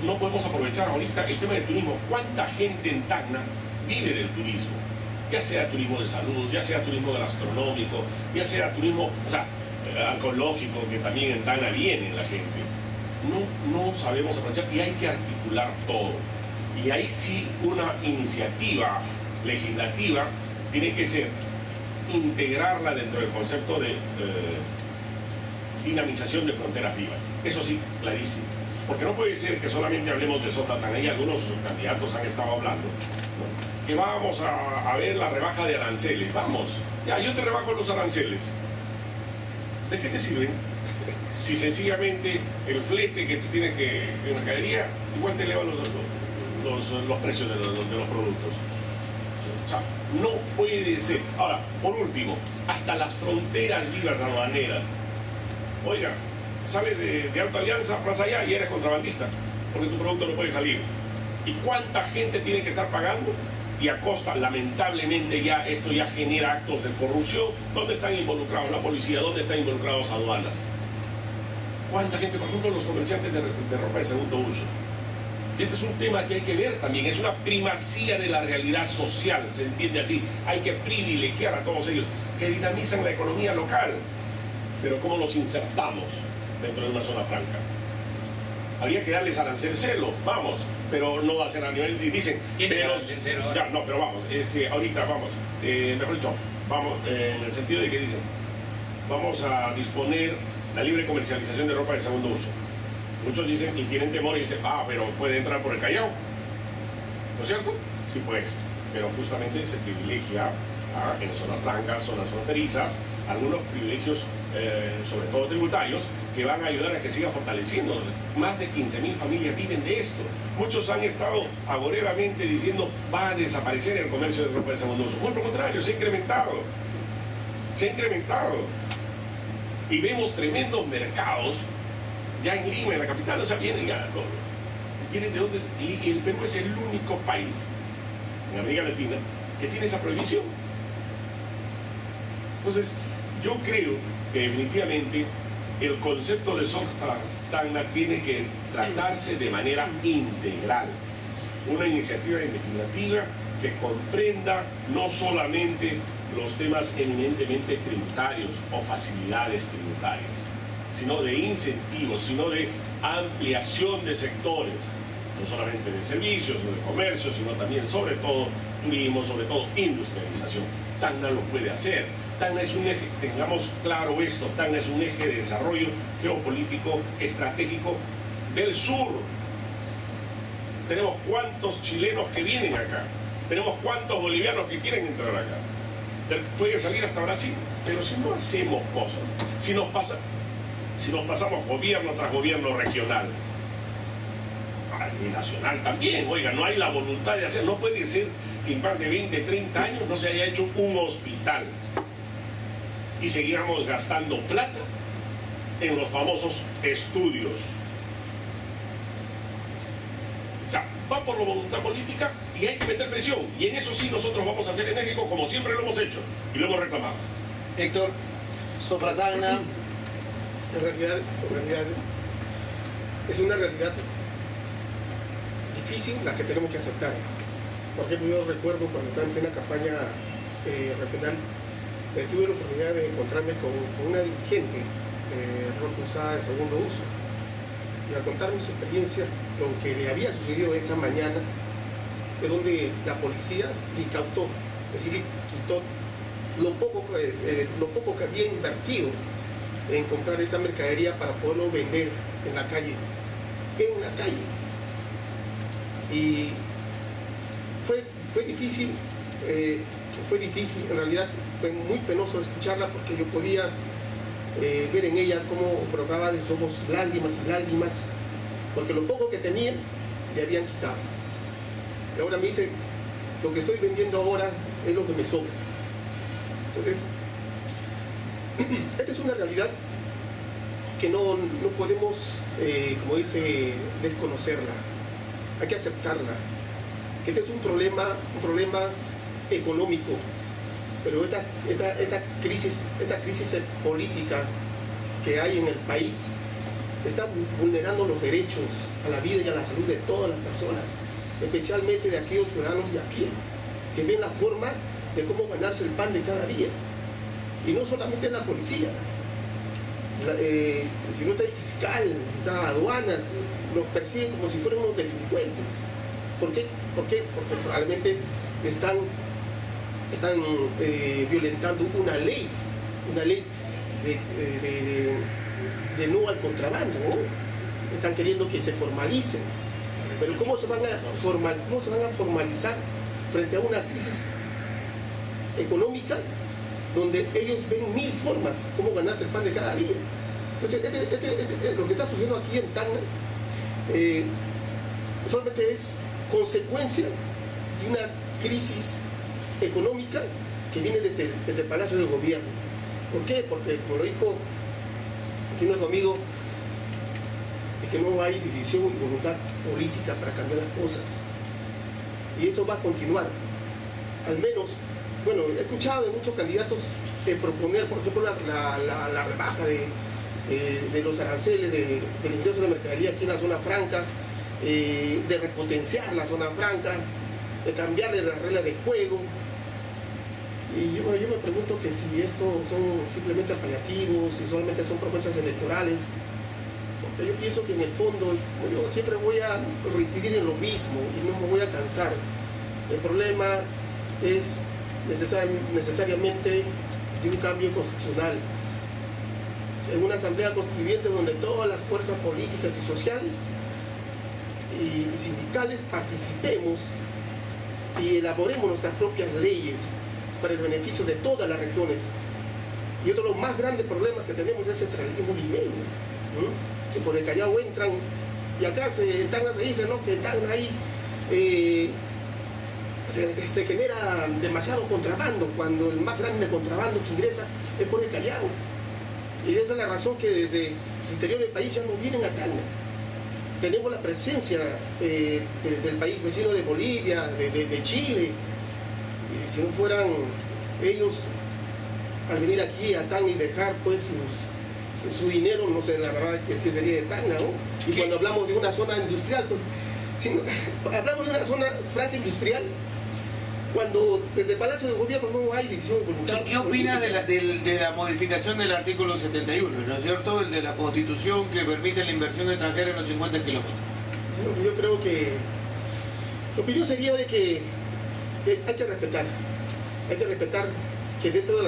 no podemos aprovechar ahorita el tema del turismo. ¿Cuánta gente en Tacna vive del turismo? Ya sea turismo de salud, ya sea turismo gastronómico, ya sea turismo, o sea, arqueológico, que también en Tacna viene la gente. No sabemos aprovechar y hay que articular todo. Y ahí sí una iniciativa legislativa tiene que ser integrarla dentro del concepto de dinamización de fronteras vivas. Eso sí, clarísimo. Porque no puede ser que solamente hablemos de Sofratán. Y algunos candidatos han estado hablando, ¿no? Que vamos a ver la rebaja de aranceles. Vamos, ya, yo te rebajo los aranceles. ¿De qué te sirven? Si sencillamente el flete que tú tienes que en una mercadería, igual te elevan los precios de los productos. O sea, no puede ser. Ahora, por último, hasta las fronteras vivas aduaneras. Oiga, sales de Alta Alianza, vas allá y eres contrabandista, porque tu producto no puede salir. ¿Y cuánta gente tiene que estar pagando? Y a costa, lamentablemente, ya esto ya genera actos de corrupción. ¿Dónde están involucrados la policía? ¿Dónde están involucrados aduanas? ¿Cuánta gente, por ejemplo, los comerciantes de ropa de segundo uso? Y este es un tema que hay que ver también, es una primacía de la realidad social, se entiende así. Hay que privilegiar a todos ellos, que dinamizan la economía local. Pero ¿cómo los insertamos dentro de una zona franca? Habría que darles arancel cero, vamos, pero no va a ser a nivel, y dicen, pero, ya, no, pero vamos, ahorita vamos, mejor dicho, vamos, en el sentido de que dicen, vamos a disponer la libre comercialización de ropa de segundo uso. Muchos dicen, y tienen temor y dicen, pero puede entrar por el Callao, ¿no es cierto? Sí, pues, pero justamente se privilegia en zonas francas, zonas fronterizas, algunos privilegios, sobre todo tributarios, que van a ayudar a que siga fortaleciendo. Más de 15.000 familias viven de esto. Muchos han estado agoreramente diciendo, va a desaparecer el comercio de ropa de segundo uso. Por lo contrario, se ha incrementado. Se ha incrementado. Y vemos tremendos mercados ya en Lima, en la capital, o sea, vienen ya, vienen de dónde, y el Perú es el único país en América Latina que tiene esa prohibición. Entonces, yo creo que definitivamente el concepto de Sofratán tiene que tratarse de manera integral. Una iniciativa legislativa que comprenda no solamente los temas eminentemente tributarios o facilidades tributarias, sino de incentivos, sino de ampliación de sectores, no solamente de servicios o de comercio, sino también, sobre todo, turismo, sobre todo, industrialización. Tacna lo puede hacer. Tacna es un eje, tengamos claro esto, Tacna es un eje de desarrollo geopolítico estratégico del sur. Tenemos cuántos chilenos que vienen acá, tenemos cuántos bolivianos que quieren entrar acá. Puede salir hasta Brasil, pero si no hacemos cosas, si nos pasamos gobierno tras gobierno regional y nacional también, oiga, no hay la voluntad de hacer, no puede ser que en más de 20, 30 años no se haya hecho un hospital y seguíamos gastando plata en los famosos estudios. O sea, va por la voluntad política y hay que meter presión, y en eso sí nosotros vamos a ser enérgicos como siempre lo hemos hecho y lo hemos reclamado.
Héctor, Sofratán,
en realidad es una realidad difícil la que tenemos que aceptar. Por ejemplo, yo recuerdo cuando estaba en plena campaña regional, tuve la oportunidad de encontrarme con una dirigente de ropa usada de segundo uso, y al contarme su experiencia, lo que le había sucedido esa mañana, de donde la policía le incautó, es decir, le quitó lo poco que había invertido en comprar esta mercadería para poderlo vender en la calle. Y fue difícil, en realidad fue muy penoso escucharla, porque yo podía ver en ella cómo brotaba de sus ojos lágrimas y lágrimas, porque lo poco que tenía le habían quitado. Y ahora me dice, lo que estoy vendiendo ahora es lo que me sobra. Entonces, esta es una realidad que no podemos, como dice, desconocerla. Hay que aceptarla. Que este es un problema económico, pero esta crisis política que hay en el país está vulnerando los derechos a la vida y a la salud de todas las personas, especialmente de aquellos ciudadanos de a pie, que ven la forma de cómo ganarse el pan de cada día. Y no solamente en la policía, sino está el fiscal, está aduanas, los persiguen como si fueran unos delincuentes. ¿Por qué? Porque probablemente están violentando una ley de no al contrabando, ¿no? Están queriendo que se formalicen. Pero ¿cómo se van a formalizar frente a una crisis económica donde ellos ven 1000 formas cómo ganarse el pan de cada día? Entonces, lo que está sucediendo aquí en Tacna solamente es consecuencia de una crisis económica que viene desde el Palacio del Gobierno. ¿Por qué? Porque, como lo dijo aquí nuestro amigo, es que no hay decisión y voluntad política para cambiar las cosas. Y esto va a continuar. Al menos, bueno, he escuchado de muchos candidatos proponer, por ejemplo, la rebaja de los aranceles del ingreso de mercadería aquí en la zona franca, de repotenciar la zona franca, de cambiarle las reglas de juego. Y yo me pregunto que si esto son simplemente paliativos, si solamente son promesas electorales, porque yo pienso que en el fondo yo siempre voy a reincidir en lo mismo y no me voy a cansar. El problema es necesariamente de un cambio constitucional. En una asamblea constituyente donde todas las fuerzas políticas y sociales y sindicales participemos y elaboremos nuestras propias leyes para el beneficio de todas las regiones. Y otro de los más grandes problemas que tenemos es el centralismo limeño, ¿no? Que por el Callao entran, y acá en Tacna se dice, ¿no?, que en Tacna ahí se genera demasiado contrabando, cuando el más grande contrabando que ingresa es por el Callao. Y esa es la razón que desde el interior del país ya no vienen a Tacna. Tenemos la presencia del país vecino de Bolivia, de Chile. Y si no fueran ellos al venir aquí a Tacna y dejar pues su dinero, no sé la verdad que sería de Tacna, ¿no? Y cuando hablamos de una zona industrial, pues, si no, hablamos de una zona franca industrial, cuando desde el Palacio de Gobierno no hay decisión de voluntad.
¿Qué opinas de la modificación del artículo 71, ¿no es cierto? El de la Constitución que permite la inversión extranjera en los 50 kilómetros.
Yo creo que la opinión sería de que hay que respetar que dentro de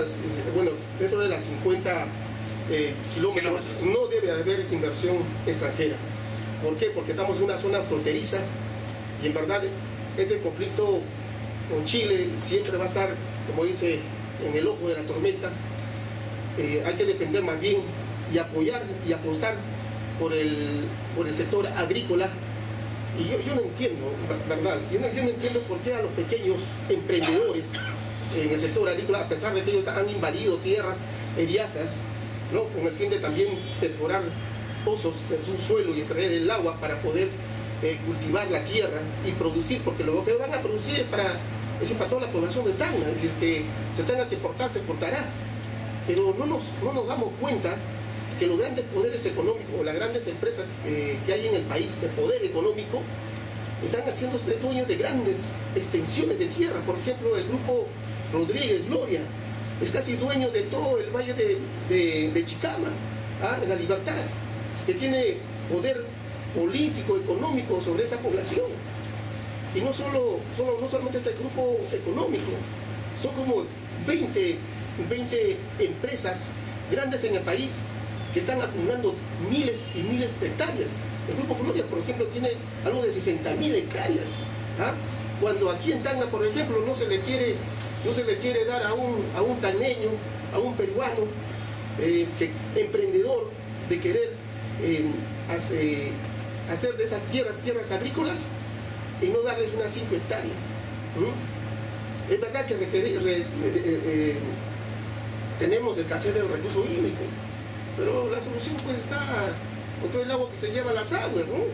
las 50 kilómetros no debe haber inversión extranjera. ¿Por qué? Porque estamos en una zona fronteriza y en verdad este conflicto con Chile siempre va a estar, como dice, en el ojo de la tormenta. Hay que defender más bien y apoyar y apostar por el sector agrícola. Y yo no entiendo, ¿verdad? Yo no entiendo por qué a los pequeños emprendedores en el sector agrícola, a pesar de que ellos han invadido tierras eriazas, ¿no?, con el fin de también perforar pozos del subsuelo y extraer el agua para poder cultivar la tierra y producir, porque lo que van a producir es para toda la población de Tacna. Si es que se tenga que portar, se portará. Pero no nos damos cuenta que los grandes poderes económicos o las grandes empresas que hay en el país de poder económico están haciéndose dueños de grandes extensiones de tierra. Por ejemplo, el grupo Rodríguez Gloria es casi dueño de todo el valle de Chicama, en La Libertad, que tiene poder político, económico sobre esa población. Y no solamente este grupo económico, son como 20 empresas grandes en el país que están acumulando miles y miles de hectáreas. El Grupo Gloria, por ejemplo, tiene algo de 60.000 hectáreas. Cuando aquí en Tacna, por ejemplo, no se le quiere dar a un tacneño, a un peruano, emprendedor de querer hacer de esas tierras agrícolas y no darles unas 5 hectáreas. Es verdad que tenemos escasez del recurso hídrico, pero la solución pues está con todo el agua que se lleva a las aguas, ¿no?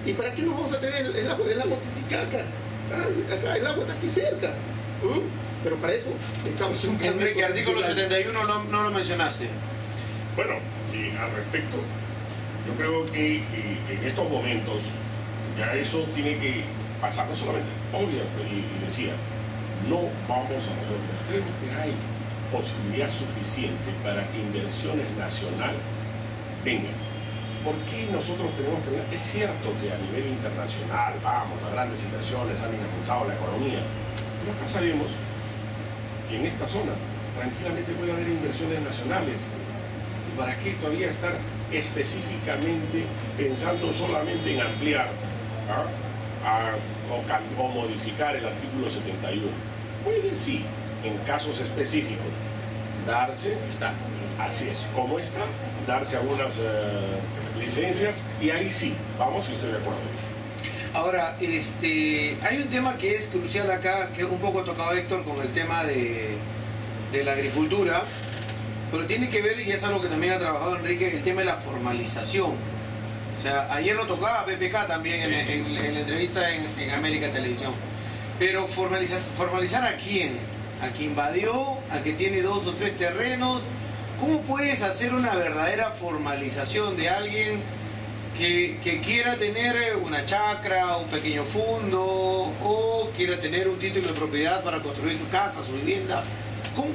¿Y para qué nos vamos a tener el agua Titicaca? Acá el agua está aquí cerca. Pero para eso estamos un cambio.
Enrique, artículo 71 no lo mencionaste.
Bueno, al respecto, yo creo que en estos momentos ya eso tiene que pasar, no solamente, obvio, y decía, no vamos a nosotros, creo que hay posibilidad suficiente para que inversiones nacionales vengan. ¿Por qué nosotros tenemos que ver? Es cierto que a nivel internacional, vamos, las grandes inversiones han impulsado la economía, pero acá sabemos que en esta zona tranquilamente puede haber inversiones nacionales. ¿Y para qué todavía estar específicamente pensando solamente en ampliar o modificar el artículo 71? Puede sí, en casos específicos, darse, así es, como está, darse algunas licencias, y ahí sí, vamos, y estoy de acuerdo.
Ahora, hay un tema que es crucial acá, que un poco ha tocado Héctor con el tema de la agricultura, pero tiene que ver, y es algo que también ha trabajado Enrique, el tema de la formalización. O sea, ayer lo tocaba PPK también sí, en la entrevista en América Televisión. Pero formalizar ¿a quién? ¿A quien invadió? ¿A que tiene 2 o 3 terrenos? ¿Cómo puedes hacer una verdadera formalización de alguien que quiera tener una chacra, un pequeño fondo, o quiera tener un título de propiedad para construir su casa, su vivienda?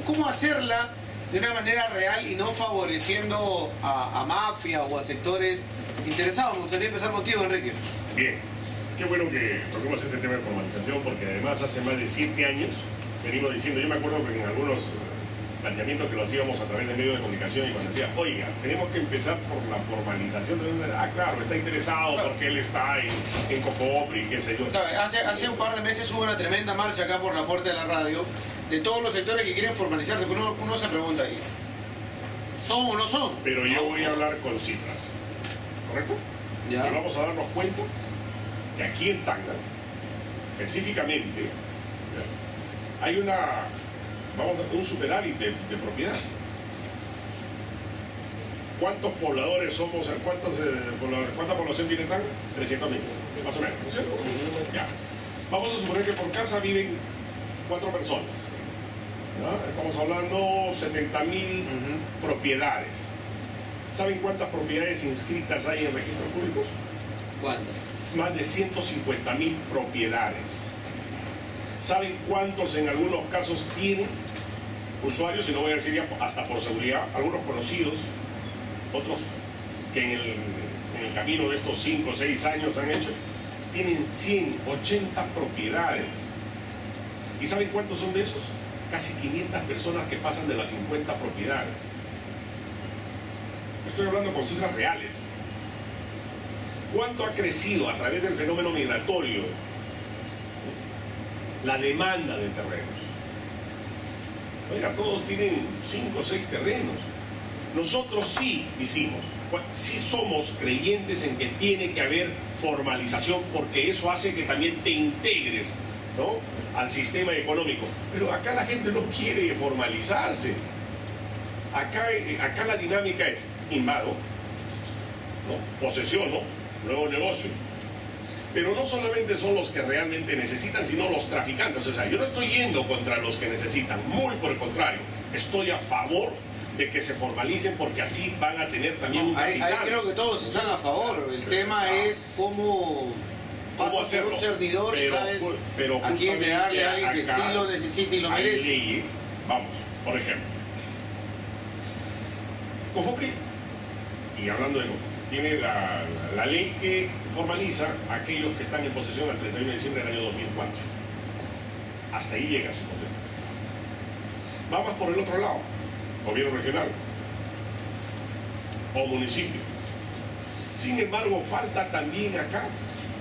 ¿Cómo hacerla de una manera real y no favoreciendo a mafia o a sectores interesados? Me gustaría empezar contigo, Enrique.
Bien, qué bueno que toquemos este tema de formalización, porque además hace más de 7 años venimos diciendo, yo me acuerdo que en algunos planteamientos que lo hacíamos a través de medios de comunicación, y cuando decía, oiga, tenemos que empezar por la formalización, claro, está interesado porque él está en COFOPRI, qué sé yo.
Hace un par de meses hubo una tremenda marcha acá por la puerta de la radio de todos los sectores que quieren formalizarse, pero uno se pregunta ahí, ¿son o no son?
Pero yo voy a hablar con cifras, ¿correcto?
Ya.
Y vamos a darnos cuenta que aquí en Tacna, específicamente, ¿ya?, hay un superávit de propiedad. ¿Cuántos pobladores somos? ¿Cuánta población tiene Tacna? 300.000, más o menos, ¿no es cierto? Ya. Vamos a suponer que por casa viven 4 personas. ¿Ya? Estamos hablando 70.000 propiedades. ¿Saben cuántas propiedades inscritas hay en registros públicos?
¿Cuántas?
Más de 150.000 propiedades. ¿Saben cuántos en algunos casos tienen usuarios? Y no voy a decir ya hasta por seguridad, algunos conocidos, otros que en el camino de estos 5 o 6 años han hecho, tienen 180 propiedades. ¿Y saben cuántos son de esos? Casi 500 personas que pasan de las 50 propiedades. Estoy hablando con cifras reales. ¿Cuánto ha crecido a través del fenómeno migratorio la demanda de terrenos? Oiga, todos tienen 5 o 6 terrenos. Nosotros sí sí somos creyentes en que tiene que haber formalización, porque eso hace que también te integres, ¿no?, al sistema económico. Pero acá la gente no quiere formalizarse. Acá la dinámica es invado, ¿no?, posesiono, nuevo negocio. Pero no solamente son los que realmente necesitan, sino los traficantes. O sea, yo no estoy yendo contra los que necesitan, muy por el contrario, estoy a favor de que se formalicen, porque así van a tener también un capital.
Ahí creo que todos están a favor. El tema es cómo hacer un cernidor, y sabes a quién entregarle a alguien que sí lo necesita y lo merece.
Hay leyes, vamos, por ejemplo, COFOPRI, y hablando de COFOPRI, tiene la ley que formaliza a aquellos que están en posesión al 31 de diciembre del año 2004. Hasta ahí llega su potestad. Vamos por el otro lado, gobierno regional o municipio. Sin embargo, falta también acá,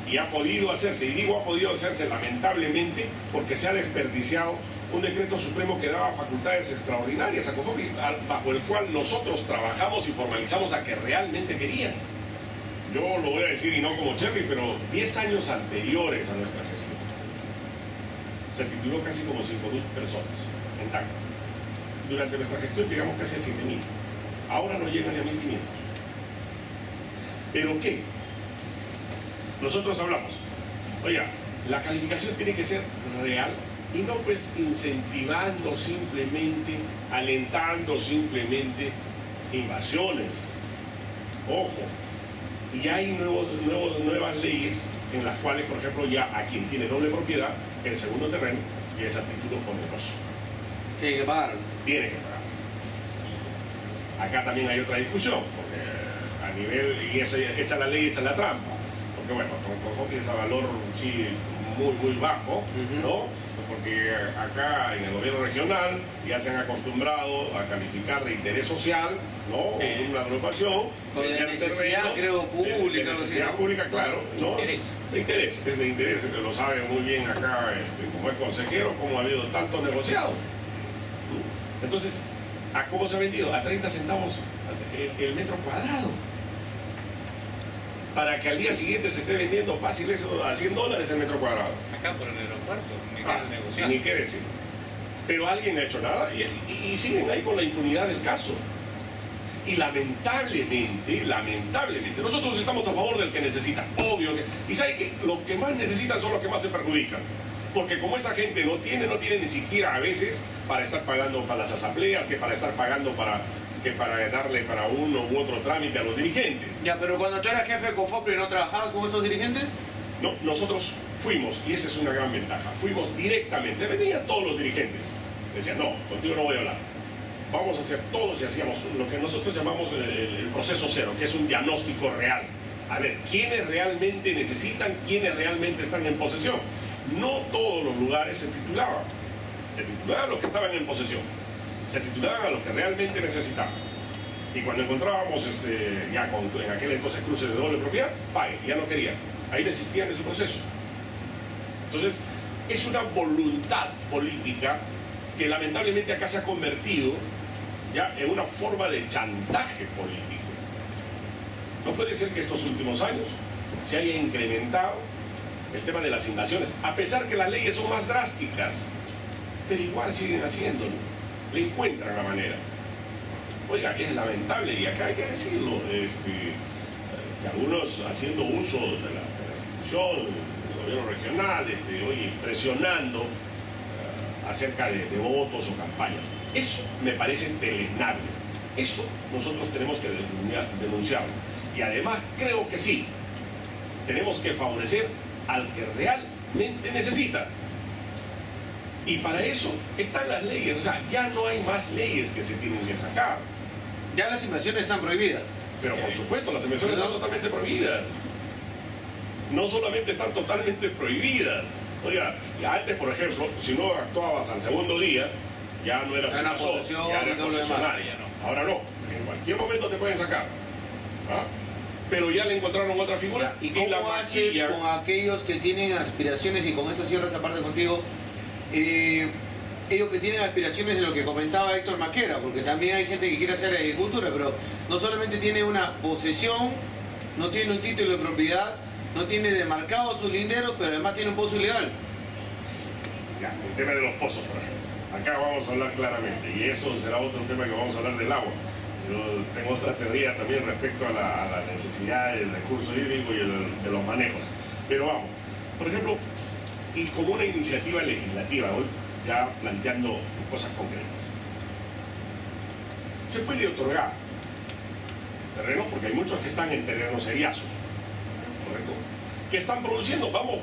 y ha podido hacerse, y digo ha podido hacerse lamentablemente, porque se ha desperdiciado un decreto supremo que daba facultades extraordinarias a COFOPRI, bajo el cual nosotros trabajamos y formalizamos a que realmente querían. Yo lo voy a decir, y no como Cherry, pero 10 años anteriores a nuestra gestión se tituló casi como 5.000 personas en Tacna. Durante nuestra gestión llegamos casi a 7.000. Ahora no llegan ni a 1.500. ¿Pero qué? Nosotros hablamos, oiga, la calificación tiene que ser real, y no pues incentivando simplemente, alentando simplemente invasiones. Ojo. Y hay nuevas leyes en las cuales, por ejemplo, ya a quien tiene doble propiedad, el segundo terreno ya es a título oneroso.
Tiene que pagar.
Tiene que pagar. Acá también hay otra discusión, porque a nivel, y eso, echa la ley, echa la trampa. Porque bueno, Troncoso tiene ese valor sí muy bajo, ¿no? Porque acá en el gobierno regional ya se han acostumbrado a calificar de interés social, ¿no? Una agrupación.
O de necesidad, creo, pública.
De necesidad pública, claro, ¿no?
Interés.
De interés, es de interés, que lo sabe muy bien acá, como es consejero, como ha habido tantos negociados. Entonces, ¿a cómo se ha vendido? A 30 centavos el metro cuadrado. Para que al día siguiente se esté vendiendo fácil eso a $100 el metro cuadrado.
Acá por el aeropuerto, me queda negociado.
Ni qué decir. Pero alguien ha hecho nada y siguen ahí con la impunidad del caso. Y lamentablemente, nosotros estamos a favor del que necesita, obvio. Y sabe que los que más necesitan son los que más se perjudican. Porque como esa gente no tiene ni siquiera a veces para estar pagando para las asambleas, que para estar pagando para darle para uno u otro trámite a los dirigentes.
Ya, pero cuando tú eras jefe de Cofopri, ¿no trabajabas con esos dirigentes?
No, nosotros fuimos, y esa es una gran ventaja, fuimos directamente, venían todos los dirigentes. Decían, no, contigo no voy a hablar. Vamos a hacer todos y hacíamos lo que nosotros llamamos el proceso cero, que es un diagnóstico real. A ver, ¿quiénes realmente necesitan? ¿Quiénes realmente están en posesión? No todos los lugares se titulaban. Se titulaban los que estaban en posesión. Se titulaban a los que realmente necesitaban. Y cuando encontrábamos ya en aquel entonces cruces de doble propiedad, pague, ya no querían. Ahí desistían de su proceso. Entonces, es una voluntad política que lamentablemente acá se ha convertido ya en una forma de chantaje político. No puede ser que estos últimos años se haya incrementado el tema de las invasiones, a pesar que las leyes son más drásticas, pero igual siguen haciéndolo, le encuentran la manera. Oiga, es lamentable, y acá hay que decirlo, que algunos haciendo uso de la institución, del gobierno regional, oye, presionando acerca de votos o campañas. Eso me parece deleznable. Eso nosotros tenemos que denunciarlo. Y además creo que sí, tenemos que favorecer al que realmente necesita. Y para eso están las leyes. O sea, ya no hay más leyes que se tienen que sacar.
Ya las invasiones están prohibidas.
Pero por supuesto, las invasiones están totalmente prohibidas. No solamente están totalmente prohibidas. Oiga, antes, por ejemplo, si no actuabas al segundo día, ya no eras invasor, ya eras concesionario. Ahora no, en cualquier momento te pueden sacar. ¿Ah? Pero ya le encontraron otra figura.
¿Y cómo haces con aquellos que tienen aspiraciones, y con esto cierro esta parte contigo, ellos que tienen aspiraciones de lo que comentaba Héctor Maquera, porque también hay gente que quiere hacer agricultura, pero no solamente tiene una posesión, no tiene un título de propiedad, no tiene demarcado sus linderos, pero además tiene un pozo ilegal?
Ya, el tema de los pozos, por ejemplo. Acá vamos a hablar claramente, y eso será otro tema que vamos a hablar del agua. Yo tengo otra teoría también respecto a la necesidad del recurso hídrico y de los manejos. Pero vamos, por ejemplo, y como una iniciativa legislativa, hoy ya planteando cosas concretas. Se puede otorgar terrenos, porque hay muchos que están en terrenos eriazos, ¿correcto? Que están produciendo, vamos,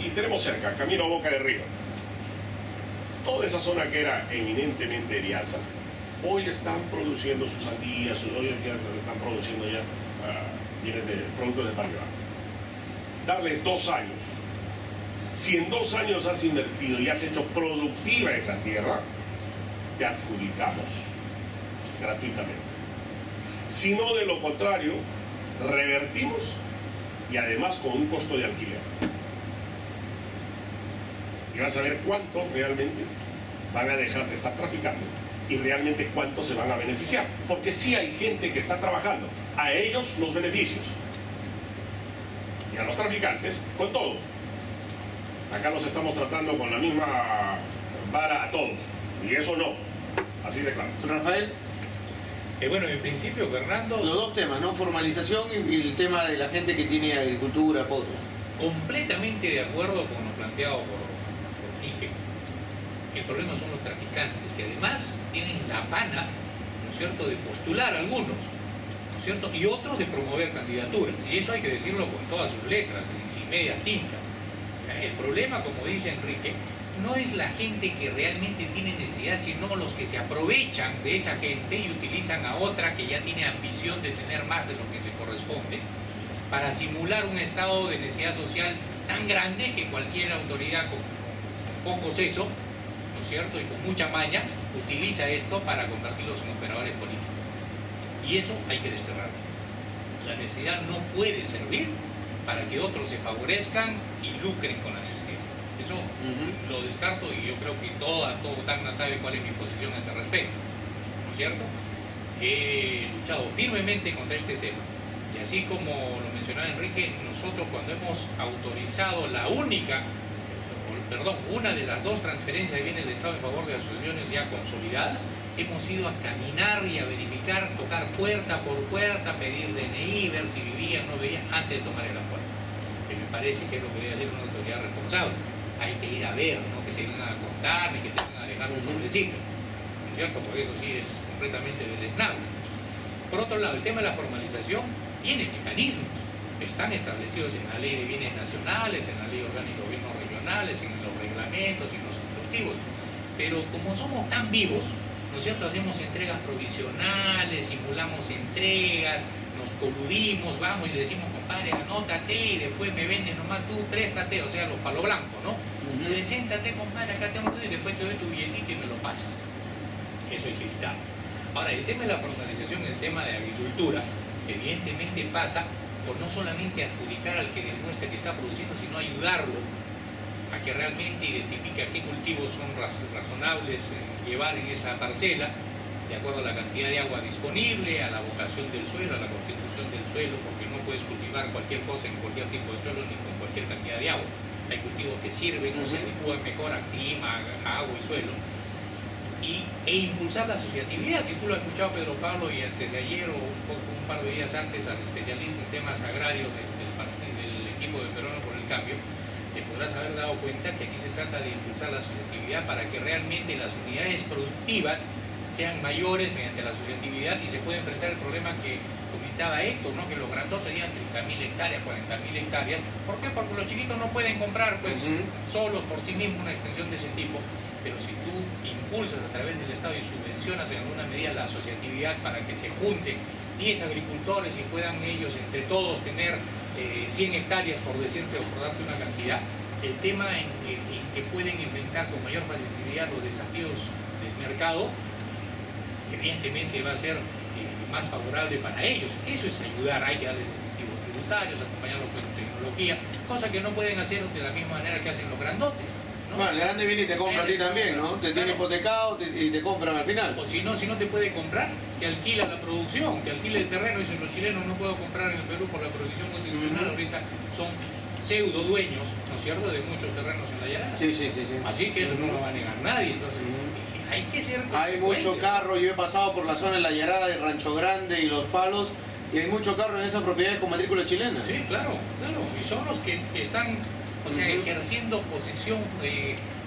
y tenemos cerca, camino a Boca de Río. Toda esa zona que era eminentemente eriaza, hoy están produciendo sus sandías, hoy ya están produciendo ya bienes de productos de parque bajo. Darles 2 años. Si en 2 años has invertido y has hecho productiva esa tierra, te adjudicamos gratuitamente. Si no, de lo contrario, revertimos y además con un costo de alquiler. Y vas a ver cuánto realmente van a dejar de estar traficando y realmente cuánto se van a beneficiar. Porque sí hay gente que está trabajando, a ellos los beneficios y a los traficantes con todo. Acá los estamos tratando con la misma vara a todos, y eso no, así de claro.
Rafael,
bueno, en principio, Fernando,
los dos temas, ¿no? Formalización y el tema de la gente que tiene agricultura, pozos.
completamente de acuerdo con lo planteado por Quique. El problema son los traficantes, que además tienen la pana, ¿no es cierto?, de postular algunos. es cierto? Y otro de promover candidaturas, y eso hay que decirlo con todas sus letras y sin medias tintas. El problema, como dice Enrique, no es la gente que realmente tiene necesidad, sino los que se aprovechan de esa gente y utilizan a otra que ya tiene ambición de tener más de lo que le corresponde, para simular un estado de necesidad social tan grande que cualquier autoridad con poco seso, ¿no es cierto?, y con mucha maña, utiliza esto para convertirlos en operadores políticos. Y eso hay que desterrarlo. La necesidad no puede servir para que otros se favorezcan y lucren con la necesidad. Eso lo descarto, y yo creo que todo Tacna sabe cuál es mi posición a ese respecto, ¿no es cierto? He luchado firmemente contra este tema. Y así como lo mencionaba Enrique, nosotros cuando hemos autorizado una de las dos transferencias de bienes del Estado en favor de asociaciones ya consolidadas, hemos ido a caminar y a verificar, tocar puerta por puerta, pedir DNI, ver si vivían o no vivían antes de tomar el acuerdo. Que me parece que es lo que debe hacer una autoridad responsable. Hay que ir a ver, no que te vengan a contar ni que te vengan a dejar un sobrecito, ¿no es cierto? Porque eso sí es completamente deleznable. Por otro lado, el tema de la formalización tiene mecanismos. Están establecidos en la Ley de Bienes Nacionales, en la Ley Orgánica de Gobiernos Regionales, en los reglamentos y en los instructivos. Pero como somos tan vivos, ¿no es cierto?, hacemos entregas provisionales, simulamos entregas, nos coludimos, vamos y le decimos, compadre, anótate y después me vendes nomás tú, préstate, o sea, los palo blanco, ¿no? Preséntate, compadre, acá tengo y después te doy tu billetito y me lo pasas. Eso hay que evitar. Ahora, el tema de la formalización, el tema de agricultura, evidentemente pasa por no solamente adjudicar al que demuestre que está produciendo, sino ayudarlo a que realmente identifique a qué cultivos son razonables llevar en esa parcela, de acuerdo a la cantidad de agua disponible, a la vocación del suelo, a la constitución del suelo, porque no puedes cultivar cualquier cosa en cualquier tipo de suelo ni con cualquier cantidad de agua. Hay cultivos que sirven o se adecúan mejor a clima, a agua y suelo. E impulsar la asociatividad. Si tú lo has escuchado, Pedro Pablo, y antes de ayer o un par de días antes al especialista en temas agrarios del equipo de Peruano por el Cambio, te podrás haber dado cuenta que aquí se trata de impulsar la asociatividad para que realmente las unidades productivas sean mayores mediante la asociatividad y se puede enfrentar el problema que comentaba Héctor, ¿no?, que los grandotes llevan 30.000 hectáreas, 40.000 hectáreas. ¿Por qué? Porque los chiquitos no pueden comprar pues solos por sí mismos una extensión de ese tipo. Pero si tú impulsas a través del Estado y subvencionas en alguna medida la asociatividad para que se junten 10 agricultores y puedan ellos entre todos tener 100 hectáreas, por decirte o por darte una cantidad, el tema en que pueden enfrentar con mayor facilidad los desafíos del mercado, evidentemente va a ser más favorable para ellos. Eso es ayudar, hay que darles incentivos tributarios, acompañarlos con tecnología, cosa que no pueden hacer de la misma manera que hacen los grandotes, ¿no?
Bueno, el grande viene y te compra a ti también, ¿no? Te tiene hipotecado y te compran al final.
O si no te puede comprar, te alquila la producción, te alquila el terreno. Dicen los chilenos, no puedo comprar en el Perú por la prohibición constitucional. Ahorita son pseudo dueños, ¿no es cierto?, de muchos terrenos en la Llanada.
Sí.
Así que eso no lo va a negar nadie. Entonces, hay que ser consecuentes.
Hay mucho carro, yo he pasado por la zona de La Yarada, de Rancho Grande y Los Palos, y hay mucho carro en esas propiedades con matrícula chilena.
Sí, claro. Y son los que están, o sea, ejerciendo posesión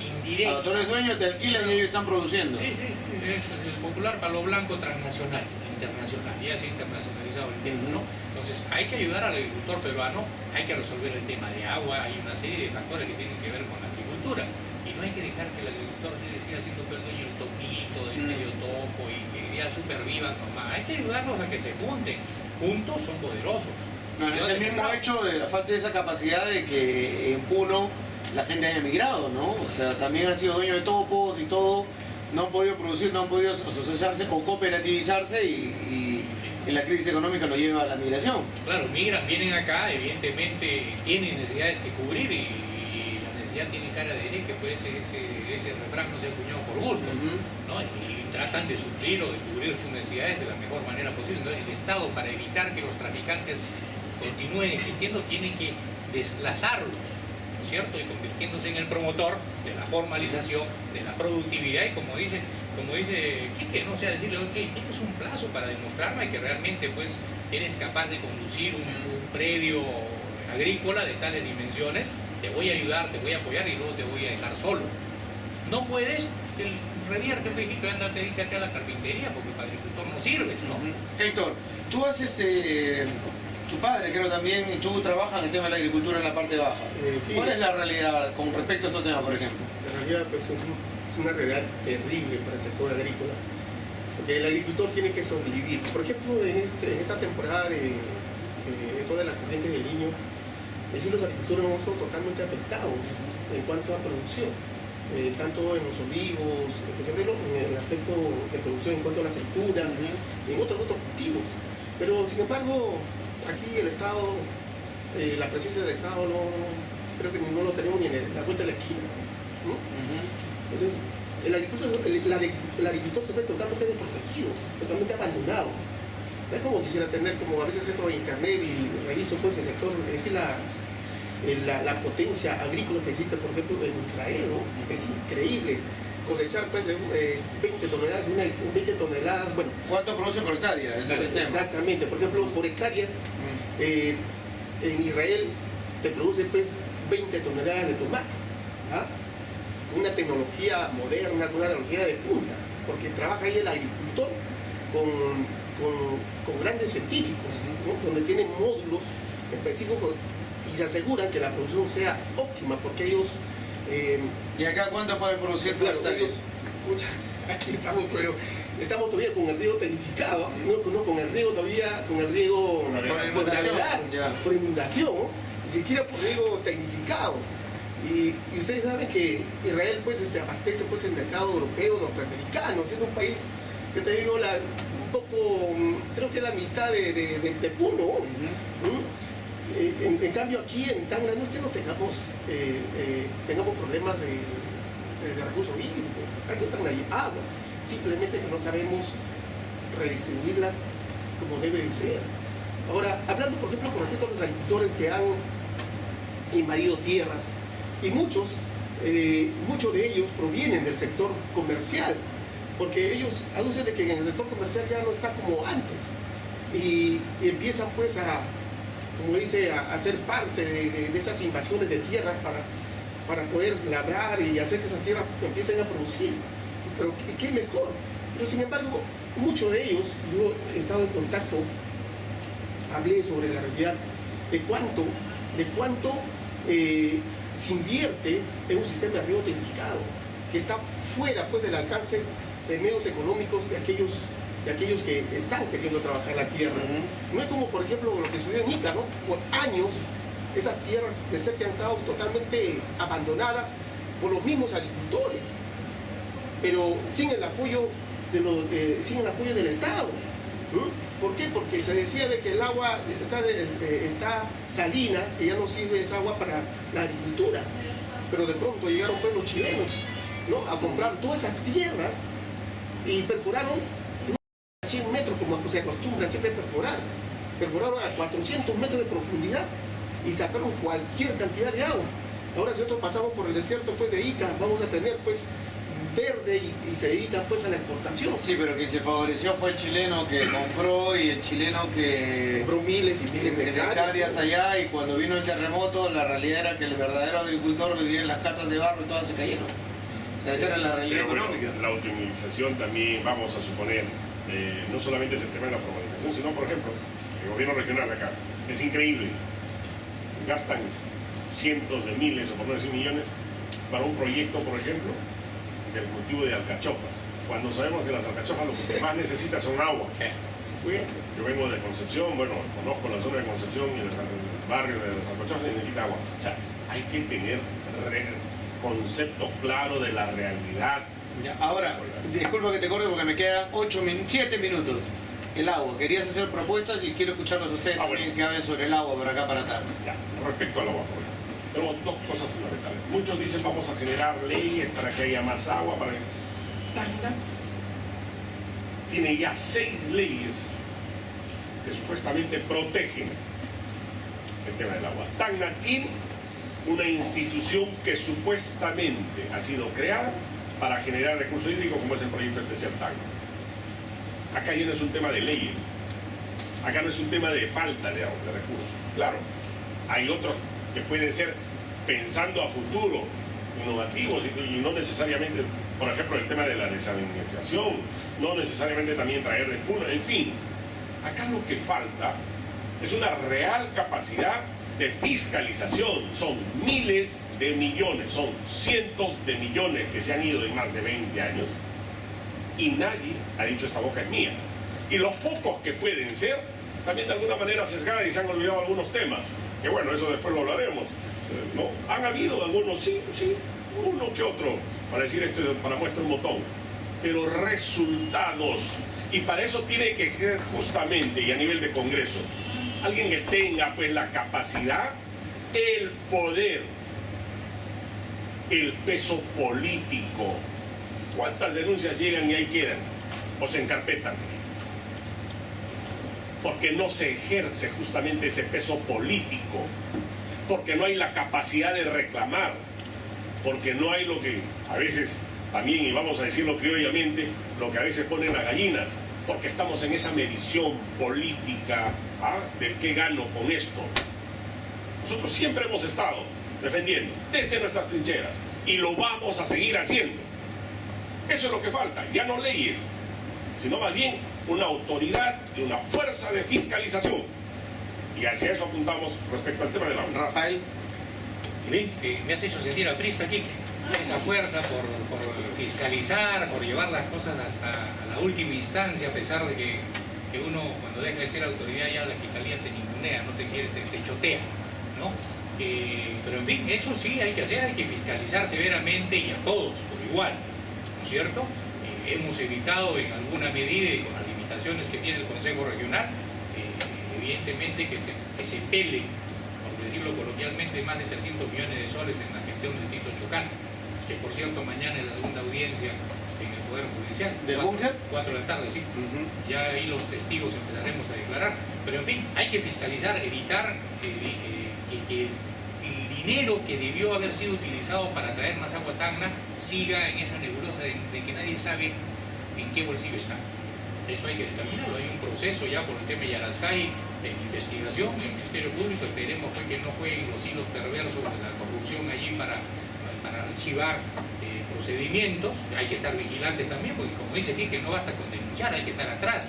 indirecta.
Tú eres dueño, te alquilan y ellos están produciendo.
Sí, es el popular palo blanco transnacional, internacional, ya se ha internacionalizado el tema, ¿no? Entonces, hay que ayudar al agricultor peruano, hay que resolver el tema de agua, hay una serie de factores que tienen que ver con la agricultura. Y no hay que dejar que el agricultor siga siendo dueño del topito, del medio topo y que ya supervivan nomás. Hay que ayudarlos a que se junten. Juntos son poderosos.
No, es el mismo hecho de la falta de esa capacidad de que en Puno la gente haya migrado, ¿no? O sea, también han sido dueños de topos y todo, no han podido producir, no han podido asociarse o cooperativizarse y la crisis económica lo lleva a la migración.
Claro, migran, vienen acá, evidentemente tienen necesidades que cubrir y la necesidad tiene cara de hereje, pues ese refrán no se acuñó por gusto, ¿no? Y tratan de suplir o de cubrir sus necesidades de la mejor manera posible. Entonces, el Estado, para evitar que los traficantes continúen existiendo, tiene que desplazarlos, ¿no es cierto?, y convirtiéndose en el promotor de la formalización, de la productividad. Y como dice Quique, no sea decirle, ok, tienes un plazo para demostrarme que realmente pues eres capaz de conducir un predio agrícola de tales dimensiones, te voy a ayudar, te voy a apoyar y luego te voy a dejar solo. No puedes, revierte, pues, hijito, anda, dedícate a la carpintería, porque para agricultor no sirves, ¿no?
Héctor, tú has tu padre creo también, y tú trabajas en el tema de la agricultura en la parte baja.
Sí.
¿Cuál es la realidad con respecto a estos temas, por ejemplo?
En realidad, pues, es una realidad terrible para el sector agrícola, porque el agricultor tiene que sobrevivir. Por ejemplo, en esta temporada de toda la corriente del Niño, es decir, los agricultores hemos estado totalmente afectados en cuanto a producción, tanto en los olivos, especialmente en el aspecto de producción en cuanto a la aceituna, y en otros cultivos. Pero, sin embargo, aquí el Estado, la presencia del Estado, creo que no lo tenemos ni en la vuelta de la esquina, ¿no? Entonces, el agricultor se ve totalmente desprotegido, totalmente abandonado. No es como quisiera tener, como a veces entro a internet y reviso pues el sector, es decir, la potencia agrícola que existe, por ejemplo, en Israel, ¿no? Es increíble cosechar pues 20 toneladas, bueno.
¿Cuánto produce por hectárea? Ese es el tema.
Exactamente, por ejemplo, por hectárea, en Israel te produce pues 20 toneladas de tomate, ¿ah? Una tecnología moderna, una tecnología de punta, porque trabaja ahí el agricultor con grandes científicos, ¿no? Donde tienen módulos específicos y se aseguran que la producción sea óptima, porque ellos...
¿Y acá cuánto pueden producir por hectárea?
Aquí estamos, pero estamos todavía con el riego tecnificado, no con el riego todavía, con el riego por inundación, ni siquiera por riego tecnificado. Y ustedes saben que Israel pues abastece pues el mercado europeo, norteamericano, siendo un país que te digo un poco, creo que la mitad de Puno. En cambio aquí en Tacna no es que no tengamos problemas de recurso hídrico. Aquí en Tacna hay agua, simplemente que no sabemos redistribuirla como debe de ser. Ahora, hablando por ejemplo con respecto a los agricultores que han invadido tierras, y muchos de ellos provienen del sector comercial, porque ellos aducen de que en el sector comercial ya no está como antes, y empiezan pues como dice, a ser parte de esas invasiones de tierras para poder labrar y hacer que esas tierras empiecen a producir. Pero qué mejor. Pero sin embargo, muchos de ellos, yo he estado en contacto, hablé sobre la realidad de cuánto se invierte en un sistema de riego tecnificado que está fuera pues del alcance de medios económicos de aquellos que están queriendo trabajar la tierra. No es como por ejemplo lo que sucedió en Ica, ¿no? Por años esas tierras de cerca han estado totalmente abandonadas por los mismos agricultores, pero sin el apoyo del Estado. ¿Por qué? Porque se decía de que el agua está salina, que ya no sirve esa agua para la agricultura. Pero de pronto llegaron pues los chilenos, ¿no? A comprar todas esas tierras y perforaron a 100 metros, como se acostumbra siempre perforar. Perforaron a 400 metros de profundidad y sacaron cualquier cantidad de agua. Ahora si nosotros pasamos por el desierto pues de Ica, vamos a tener pues verde y se dedican pues a la exportación.
Sí, pero quien se favoreció fue el chileno que compró y el chileno que
compró miles y miles de
hectáreas allá, y cuando vino el terremoto la realidad era que el verdadero agricultor vivía en las casas de barro y todas se cayeron. O sea, esa era la realidad económica.
La optimización también, vamos a suponer, no solamente es el tema de la formalización, sino por ejemplo, el gobierno regional acá, es increíble, gastan cientos de miles o por no decir millones para un proyecto, por ejemplo, del cultivo de alcachofas, cuando sabemos que las alcachofas lo que más necesitan son agua. Yo vengo de Concepción, bueno, conozco la zona de Concepción y el barrio de las alcachofas y necesita agua. O sea, hay que tener concepto claro de la realidad.
Ya, ahora, disculpa que te corte porque me quedan 7 minutos. El agua, querías hacer propuestas y quiero escucharlos a ustedes también,
bueno,
que hablen sobre el agua por acá para Tacna.
Ya, respecto al agua, por ejemplo, tenemos dos cosas fundamentales. Muchos dicen vamos a generar leyes para que haya más agua. Tacna tiene ya 6 leyes que supuestamente protegen el tema del agua. Tacna tiene una institución que supuestamente ha sido creada para generar recursos hídricos, como es el proyecto especial Tacna. Acá ya no es un tema de leyes, acá no es un tema de falta de recursos. Claro, hay otros que pueden ser pensando a futuro, innovativos y no necesariamente, por ejemplo, el tema de la desalinización, no necesariamente también traer de cuna, en fin. Acá lo que falta es una real capacidad de fiscalización. Son miles de millones, son cientos de millones que se han ido en más de 20 años y nadie ha dicho esta boca es mía. Y los pocos que pueden ser, también de alguna manera sesgados y se han olvidado algunos temas, que bueno, eso después lo hablaremos, ¿no? Han habido algunos, sí, uno que otro, para decir esto, para muestra un botón, pero resultados. Y para eso tiene que ser justamente, y a nivel de Congreso, alguien que tenga pues la capacidad, el poder, el peso político. ¿Cuántas denuncias llegan y ahí quedan? O se encarpetan. Porque no se ejerce justamente ese peso político. Porque no hay la capacidad de reclamar. Porque no hay lo que a veces también, y vamos a decirlo criollamente, lo que a veces ponen las gallinas. Porque estamos en esa medición política, ¿ah?, del qué gano con esto. Nosotros siempre hemos estado defendiendo desde nuestras trincheras y lo vamos a seguir haciendo. Eso es lo que falta, ya no leyes, sino más bien una autoridad y una fuerza de fiscalización. Y hacia eso apuntamos respecto al tema del agua.
Rafael.
Bien, me has hecho sentir aprista, Kik. Esa fuerza por fiscalizar, por llevar las cosas hasta la última instancia, a pesar de que uno cuando deja de ser autoridad ya la fiscalía te ningunea, no te quiere, te chotea, ¿no? Pero en fin, eso sí hay que hacer, hay que fiscalizar severamente y a todos por igual, ¿no es cierto? Hemos evitado en alguna medida y con las limitaciones que tiene el Consejo Regional, evidentemente que se pele, por decirlo coloquialmente, más de 300 millones de soles en la gestión del Tito Chocán, que por cierto mañana es la segunda audiencia en el Poder Judicial.
¿De Búnker?
4 de la tarde, sí. Ya ahí los testigos empezaremos a declarar. Pero en fin, hay que fiscalizar, evitar que el dinero que debió haber sido utilizado para traer más agua a Tacna siga en esa nebulosa de que nadie sabe en qué bolsillo está. Eso hay que determinarlo. Hay un proceso ya por el tema de Yarascay de investigación en el Ministerio Público. Esperemos pues, que no jueguen los hilos perversos de la corrupción allí para archivar procedimientos. Hay que estar vigilantes también, porque como dice Quique, no basta con denunciar, hay que estar atrás.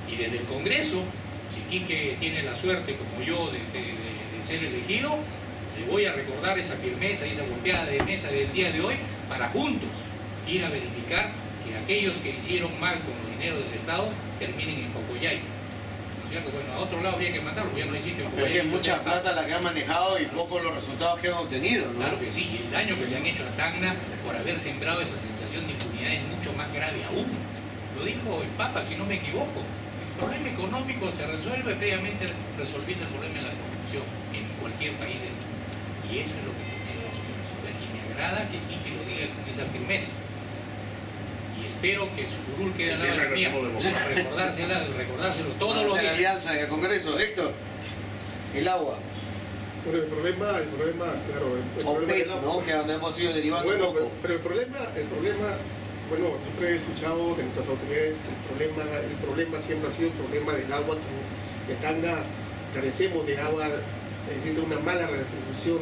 Y desde el Congreso, si Quique tiene la suerte, como yo, de ser elegido, le voy a recordar esa firmeza y esa golpeada de mesa del día de hoy para juntos ir a verificar que aquellos que hicieron mal con los dineros del Estado terminen en Cocoyay. ¿No es cierto? Bueno, a otro lado habría que mandarlo, ya no hay sitio en
Pero
Cocoyay.
es que mucha plata la que han manejado y pocos los resultados que han obtenido, ¿no?
Claro que sí, y el daño que le han hecho a Tacna por haber sembrado esa sensación de impunidad es mucho más grave aún. Lo dijo el Papa, si no me equivoco. El problema económico se resuelve previamente resolviendo el problema de la corrupción en cualquier país del mundo. Y eso es lo que tenemos que resolver. Y me agrada que Quique lo diga con esa firmeza. Y espero que su curul quede al lado de la mía. Recordárselo todos los
la
días.
alianza del Congreso, Héctor. El agua.
Bueno, el problema, claro, el
O
problema
PET,
del agua.
¿no? Que es donde hemos ido derivando
Bueno,
un poco.
pero el problema, bueno, siempre he escuchado de nuestras autoridades que el problema siempre ha sido el problema del agua, que en Tacna carecemos de agua, es decir, de una mala redistribución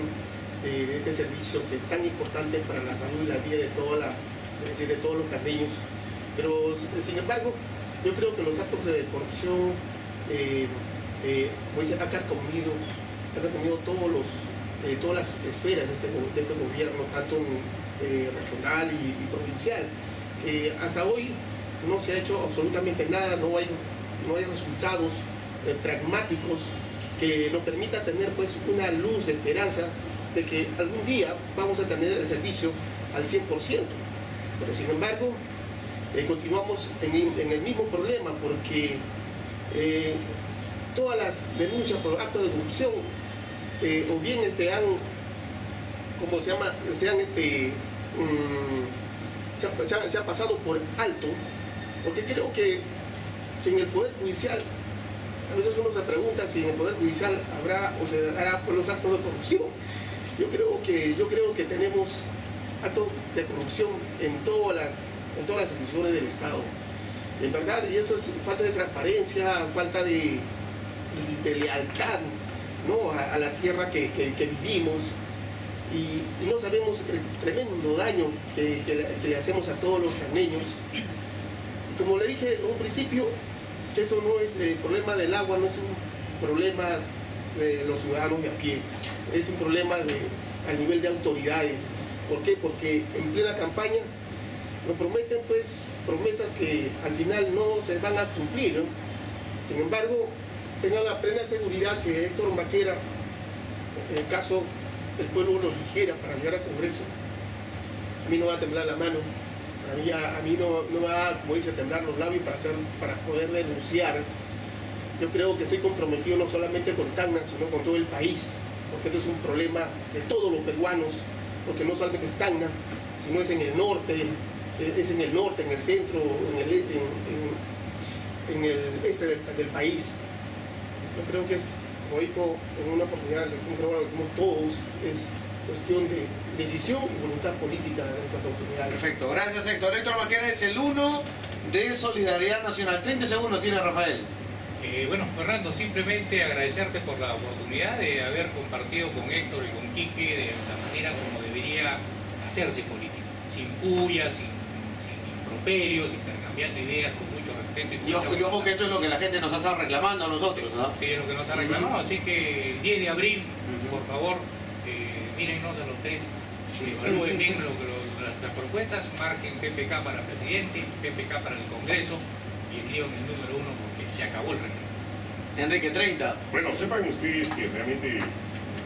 de este servicio que es tan importante para la salud y la vida de de todos los tacneños. Pero, sin embargo, yo creo que los actos de corrupción pues ha carcomido todas las esferas de este gobierno, tanto regional y provincial, que hasta hoy no se ha hecho absolutamente nada, no hay resultados pragmáticos que nos permita tener pues una luz de esperanza de que algún día vamos a tener el servicio al 100%. Pero sin embargo, continuamos en el mismo problema, porque todas las denuncias por actos de corrupción o bien se ha pasado por alto, porque creo que en el Poder Judicial, a veces uno se pregunta si en el Poder Judicial habrá o se dará por los actos de corrupción. Yo creo que tenemos actos de corrupción en todas las instituciones del Estado. En verdad, y eso es falta de transparencia, falta de lealtad, ¿no? a la tierra que vivimos. y no sabemos el tremendo daño que le hacemos a todos los caneños. Y como le dije en un principio, que esto no es el problema del agua, no es un problema de los ciudadanos de a pie, es un problema a nivel de autoridades. ¿Por qué? Porque en plena campaña nos prometen pues promesas que al final no se van a cumplir, ¿no? Sin embargo, tengan la plena seguridad que Héctor Maquera, en el caso el pueblo lo eligiera para llegar al Congreso, a mí no va a temblar la mano, a mí no va, como dice, temblar los labios para poder denunciar. Yo creo que estoy comprometido no solamente con Tacna, sino con todo el país, porque esto es un problema de todos los peruanos, porque no solamente es Tacna, sino es en el norte, en el centro, en el este del país. Yo creo que es, como dijo en una oportunidad, lo dijimos todos, es cuestión de decisión y voluntad política de nuestras autoridades.
Perfecto, gracias Héctor. Héctor Maquera es el 1 de Solidaridad Nacional. 30 segundos tiene Rafael.
Bueno, Fernando, simplemente agradecerte por la oportunidad de haber compartido con Héctor y con Quique de la manera como debería hacerse política, sin pullas, sin improperios, intercambiando ideas con mucho respeto.
Y ojo que esto es lo que la gente nos ha estado reclamando a nosotros, ¿no?
Sí, es lo que nos ha reclamado, así que el 10 de abril, por favor, mírennos a los tres, evalúen bien nuestras propuestas, marquen PPK para presidente, PPK para el Congreso y escriban el número 1 porque se acabó el recreo.
Enrique, 30.
Bueno, sepan ustedes que realmente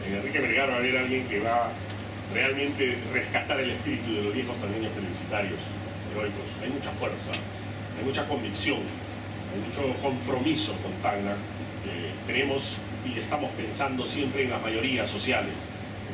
en Enrique Melgar va a haber alguien que va realmente rescatar el espíritu de los viejos taneños plebiscitarios heroicos. Hay mucha fuerza, hay mucha convicción, hay mucho compromiso con Tacna. Tenemos y estamos pensando siempre en las mayorías sociales,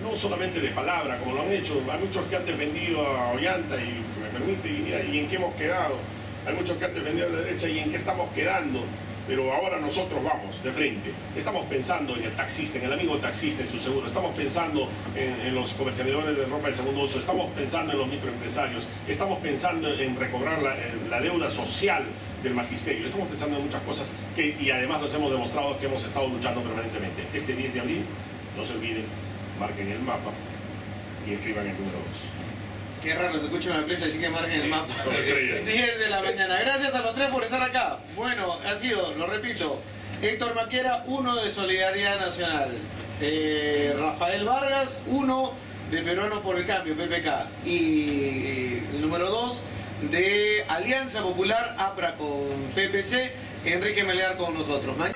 no solamente de palabra como lo han hecho. Hay muchos que han defendido a Ollanta y me permite, y mira, ¿y en qué hemos quedado? Hay muchos que han defendido a la derecha y en qué estamos quedando. Pero ahora nosotros vamos de frente. Estamos pensando en el taxista, en el amigo taxista, en su seguro. Estamos pensando en los comercializadores de ropa de segundo uso. Estamos pensando en los microempresarios. Estamos pensando en recobrar la deuda social del magisterio. Estamos pensando en muchas cosas y además nos hemos demostrado que hemos estado luchando permanentemente. Este 10 de abril, no se olviden, marquen el mapa y escriban el número 2.
Qué raro, se escucha en la prensa, así que marquen el mapa. 10 de la mañana. Gracias a los tres por estar acá. Bueno, ha sido, lo repito, Héctor Maquera, 1 de Solidaridad Nacional. Rafael Vargas, 1 de Peruanos por el Cambio, PPK. Y el número 2 de Alianza Popular, APRA con PPC, Enrique Melgar con nosotros. Mañana